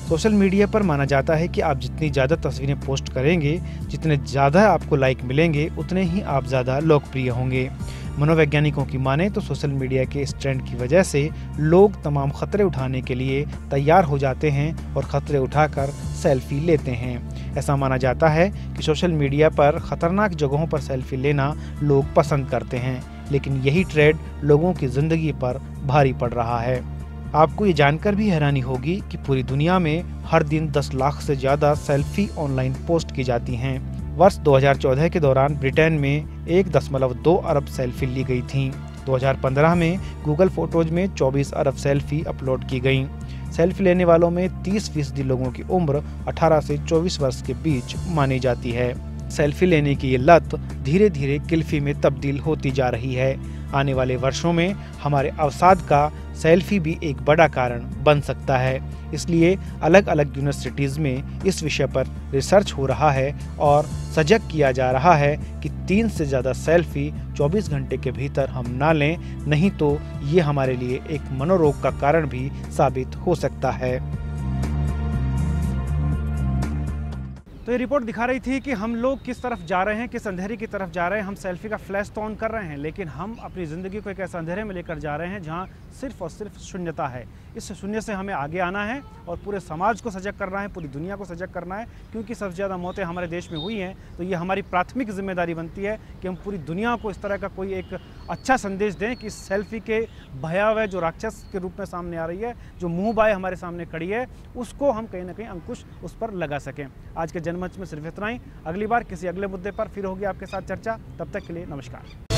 सोशल मीडिया पर माना जाता है कि आप जितनी ज़्यादा तस्वीरें पोस्ट करेंगे, जितने ज़्यादा आपको लाइक मिलेंगे, उतने ही आप ज़्यादा लोकप्रिय होंगे। मनोवैज्ञानिकों की माने तो सोशल मीडिया के इस ट्रेंड की वजह से लोग तमाम खतरे उठाने के लिए तैयार हो जाते हैं और खतरे उठाकर सेल्फी लेते हैं। ऐसा माना जाता है कि सोशल मीडिया पर खतरनाक जगहों पर सेल्फी लेना लोग पसंद करते हैं, लेकिन यही ट्रेंड लोगों की ज़िंदगी पर भारी पड़ रहा है। आपको ये जानकर भी हैरानी होगी कि पूरी दुनिया में हर दिन 10 लाख से ज़्यादा सेल्फी ऑनलाइन पोस्ट की जाती हैं। वर्ष 2014 के दौरान ब्रिटेन में 1.2 अरब सेल्फी ली गई थीं। 2015 में गूगल फोटोज में 24 अरब सेल्फी अपलोड की गईं। सेल्फी लेने वालों में 30% लोगों की उम्र 18 से 24 वर्ष के बीच मानी जाती है। सेल्फी लेने की ये लत धीरे धीरे किल्फी में तब्दील होती जा रही है। आने वाले वर्षों में हमारे अवसाद का सेल्फी भी एक बड़ा कारण बन सकता है। इसलिए अलग अलग यूनिवर्सिटीज़ में इस विषय पर रिसर्च हो रहा है और सजग किया जा रहा है कि 3 से ज़्यादा सेल्फी 24 घंटे के भीतर हम ना लें, नहीं तो ये हमारे लिए एक मनोरोग का कारण भी साबित हो सकता है। तो ये रिपोर्ट दिखा रही थी कि हम लोग किस तरफ जा रहे हैं, किस अंधेरे की तरफ जा रहे हैं। हम सेल्फी का फ्लैश तो ऑन कर रहे हैं, लेकिन हम अपनी ज़िंदगी को एक ऐसे अंधेरे में लेकर जा रहे हैं जहां सिर्फ और सिर्फ शून्यता है। इस शून्य से हमें आगे आना है और पूरे समाज को सजग करना है, पूरी दुनिया को सजग करना है, क्योंकि सबसे ज़्यादा मौतें हमारे देश में हुई हैं। तो ये हमारी प्राथमिक जिम्मेदारी बनती है कि हम पूरी दुनिया को इस तरह का कोई एक अच्छा संदेश दें कि सेल्फी के भयावह जो राक्षस के रूप में सामने आ रही है, जो मुँह बाय हमारे सामने खड़ी है, उसको हम कहीं ना कहीं अंकुश उस पर लगा सकें। आज के जनमंच में सिर्फ इतना ही। अगली बार किसी अगले मुद्दे पर फिर होगी आपके साथ चर्चा। तब तक के लिए नमस्कार।